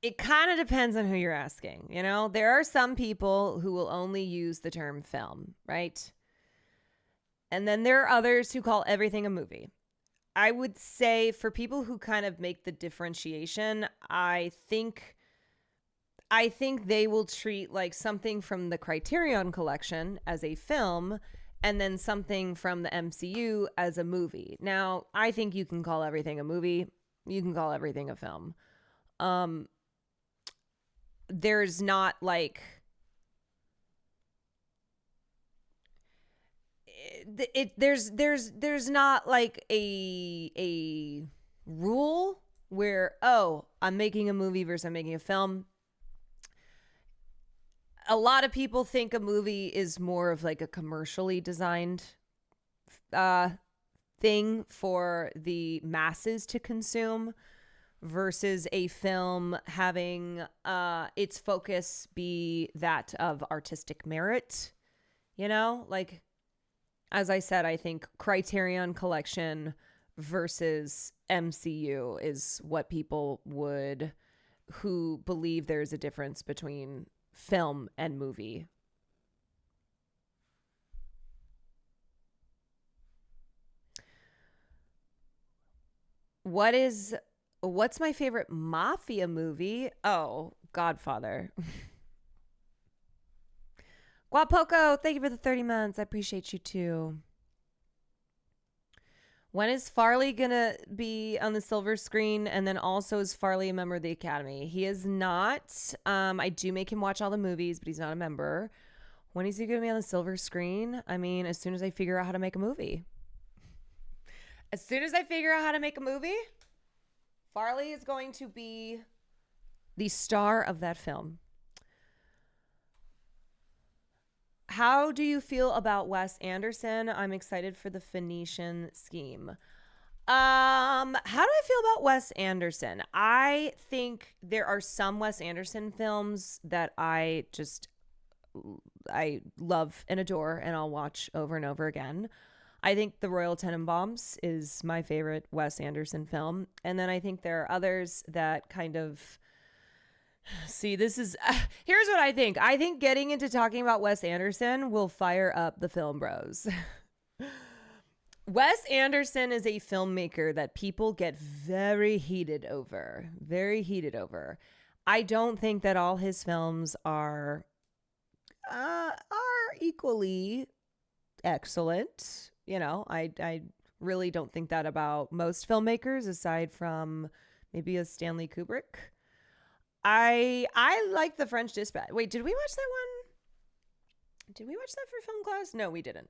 it kind of depends on who you're asking. You know, there are some people who will only use the term film, right? And then there are others who call everything a movie. I would say for people who kind of make the differentiation, I think they will treat like something from the Criterion Collection as a film and then something from the MCU as a movie. Now, I think you can call everything a movie. You can call everything a film. There's not like there's not like a rule where, oh, I'm making a movie versus I'm making a film. A lot of people think a movie is more of like a commercially designed thing for the masses to consume versus a film having its focus be that of artistic merit. You know, like, as I said, I think Criterion Collection versus MCU is what people would, who believe there's a difference between film and movie. What's my favorite mafia movie? Oh, Godfather. Guapoco, thank you for the 30 months. I appreciate you too. When is Farley gonna be on the silver screen? And then also, is Farley a member of the Academy? He is not. I do make him watch all the movies, but he's not a member. When is he gonna be on the silver screen? I mean, as soon as I figure out how to make a movie. As soon as I figure out how to make a movie, Farley is going to be the star of that film. How do you feel about Wes Anderson? I'm excited for the Phoenician Scheme. How do I feel about Wes Anderson? I think there are some Wes Anderson films that I love and adore and I'll watch over and over again. I think The Royal Tenenbaums is my favorite Wes Anderson film. And then I think there are others that kind of... See, this is... here's what I think. I think getting into talking about Wes Anderson will fire up the film bros. Wes Anderson is a filmmaker that people get very heated over. Very heated over. I don't think that all his films are equally excellent. You know, I really don't think that about most filmmakers aside from maybe a Stanley Kubrick. I like The French Dispatch. Wait, did we watch that one? Did we watch that for film class? No, we didn't.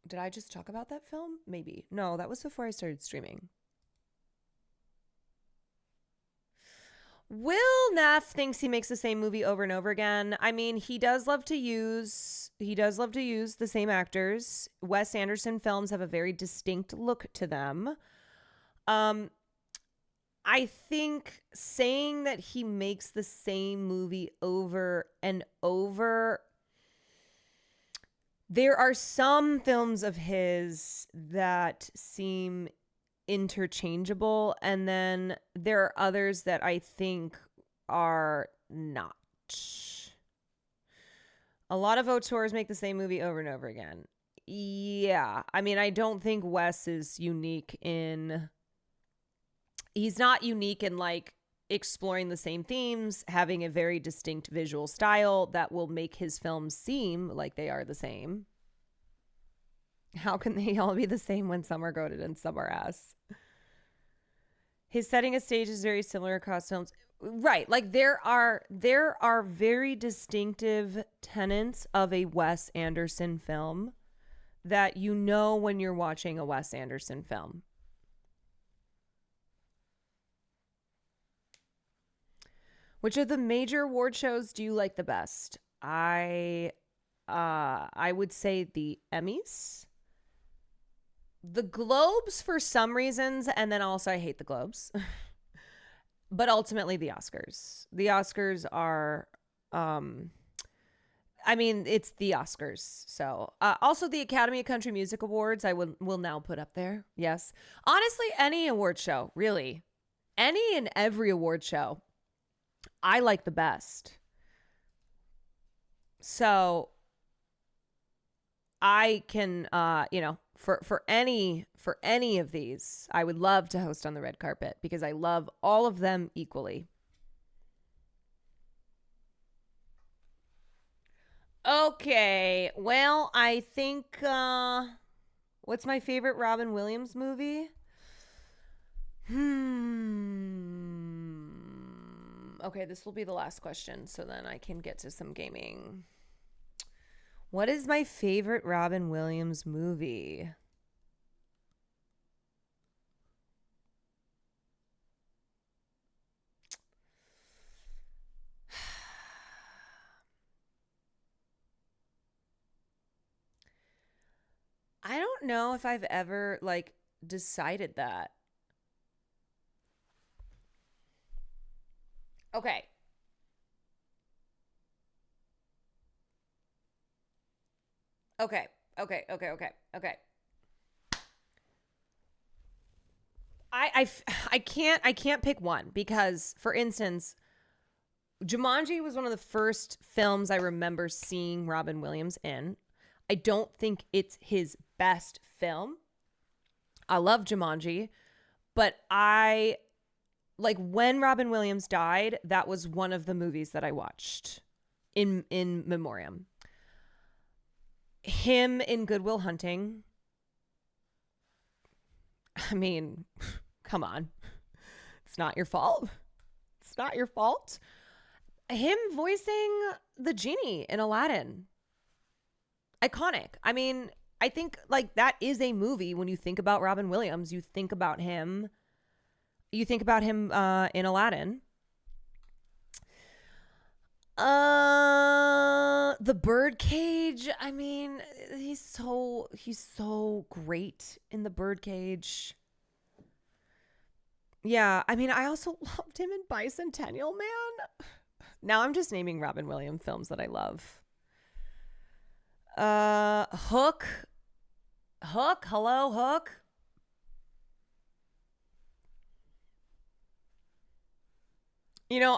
Did I just talk about that film? Maybe. No, that was before I started streaming. Will Neff thinks he makes the same movie over and over again. I mean, he does love to use the same actors. Wes Anderson films have a very distinct look to them. I think saying that he makes the same movie over and over, there are some films of his that seem interchangeable, and then there are others that I think are not. A lot of auteurs make the same movie over and over again. Yeah, I mean, I don't think Wes is unique in... He's not unique in like exploring the same themes, having a very distinct visual style that will make his films seem like they are the same. How can they all be the same when some are goated and some are ass? His setting a stage is very similar across films. Right. Like there are very distinctive tenets of a Wes Anderson film that you know when you're watching a Wes Anderson film. Which of the major award shows do you like the best? I would say the Emmys, the Globes for some reasons, and then also I hate the Globes. but ultimately the Oscars. The Oscars are, I mean, it's the Oscars. So also the Academy of Country Music Awards, I will now put up there. Yes. Honestly, any award show, really. Any and every award show, I like the best. So I can, for any of these, I would love to host on the red carpet because I love all of them equally. Okay, well, I think, what's my favorite Robin Williams movie? Okay, this will be the last question, so then I can get to some gaming. What is my favorite Robin Williams movie? I don't know if I've ever decided that. Okay. Okay. I can't pick one because, for instance, Jumanji was one of the first films I remember seeing Robin Williams in. I don't think it's his best film. I love Jumanji, but when Robin Williams died, that was one of the movies that I watched in memoriam. Him in Good Will Hunting. I mean, come on. It's not your fault. It's not your fault. Him voicing the genie in Aladdin. Iconic. I mean, I think that is a movie. When you think about Robin Williams, you think about him. You think about him in Aladdin. The Birdcage. I mean, he's so great in The Birdcage. Yeah, I mean, I also loved him in Bicentennial Man. Now I'm just naming Robin Williams films that I love. Hook. Hello, Hook.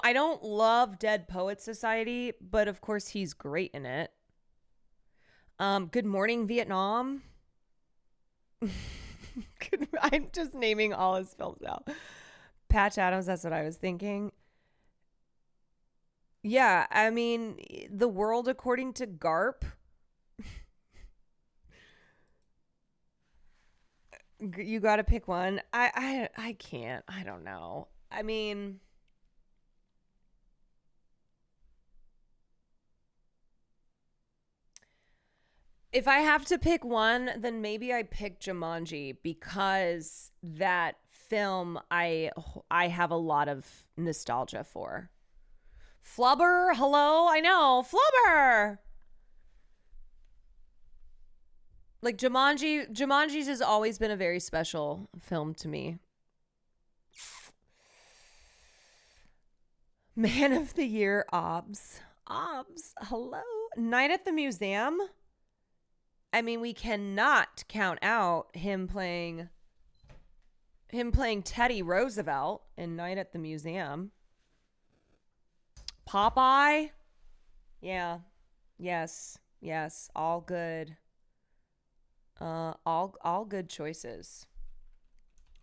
I don't love Dead Poets Society, but of course he's great in it. Good Morning Vietnam. I'm just naming all his films now. Patch Adams, that's what I was thinking. Yeah, I mean, The World According to Garp. You got to pick one. I can't. I don't know. I mean, if I have to pick one, then maybe I pick Jumanji because that film I have a lot of nostalgia for. Flubber, hello, I know, Flubber. Jumanji's has always been a very special film to me. Man of the Year, Obs, hello. Night at the Museum. I mean, we cannot count out him playing Teddy Roosevelt in Night at the Museum. Popeye. Yeah. Yes. All good. All good choices.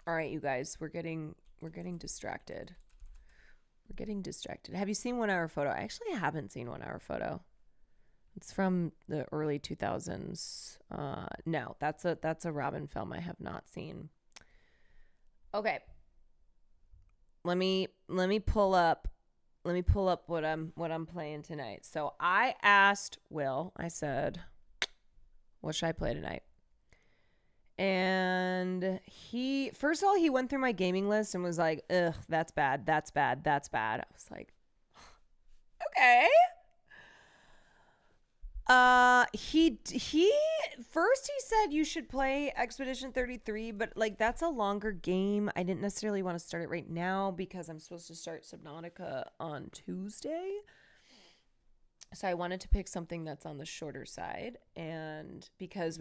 All right, you guys, we're getting distracted. Have you seen 1 Hour Photo? I actually haven't seen 1 Hour Photo. It's from the early 2000s. No, that's a Robin film I have not seen. Okay. Let me pull up what I'm playing tonight. So I asked Will, I said, what should I play tonight? And he went through my gaming list and was like, ugh, that's bad. I was like, okay. He At first he said you should play Expedition 33, but like that's a longer game. I didn't necessarily want to start it right now because I'm supposed to start Subnautica on Tuesday. So I wanted to pick something that's on the shorter side, and because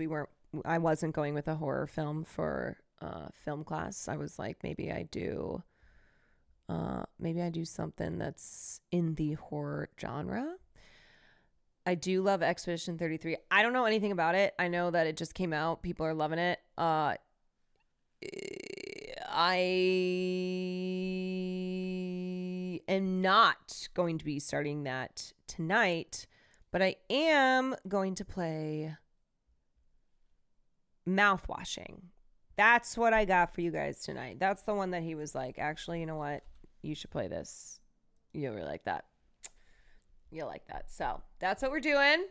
I wasn't going with a horror film for film class, I was like, maybe I do something that's in the horror genre. I do love Expedition 33. I don't know anything about it. I know that it just came out. People are loving it. I am not going to be starting that tonight, but I am going to play Mouthwashing. That's what I got for you guys tonight. That's the one that he was like, actually, you know what? You should play this. You'll really like that. You'll like that. So that's what we're doing.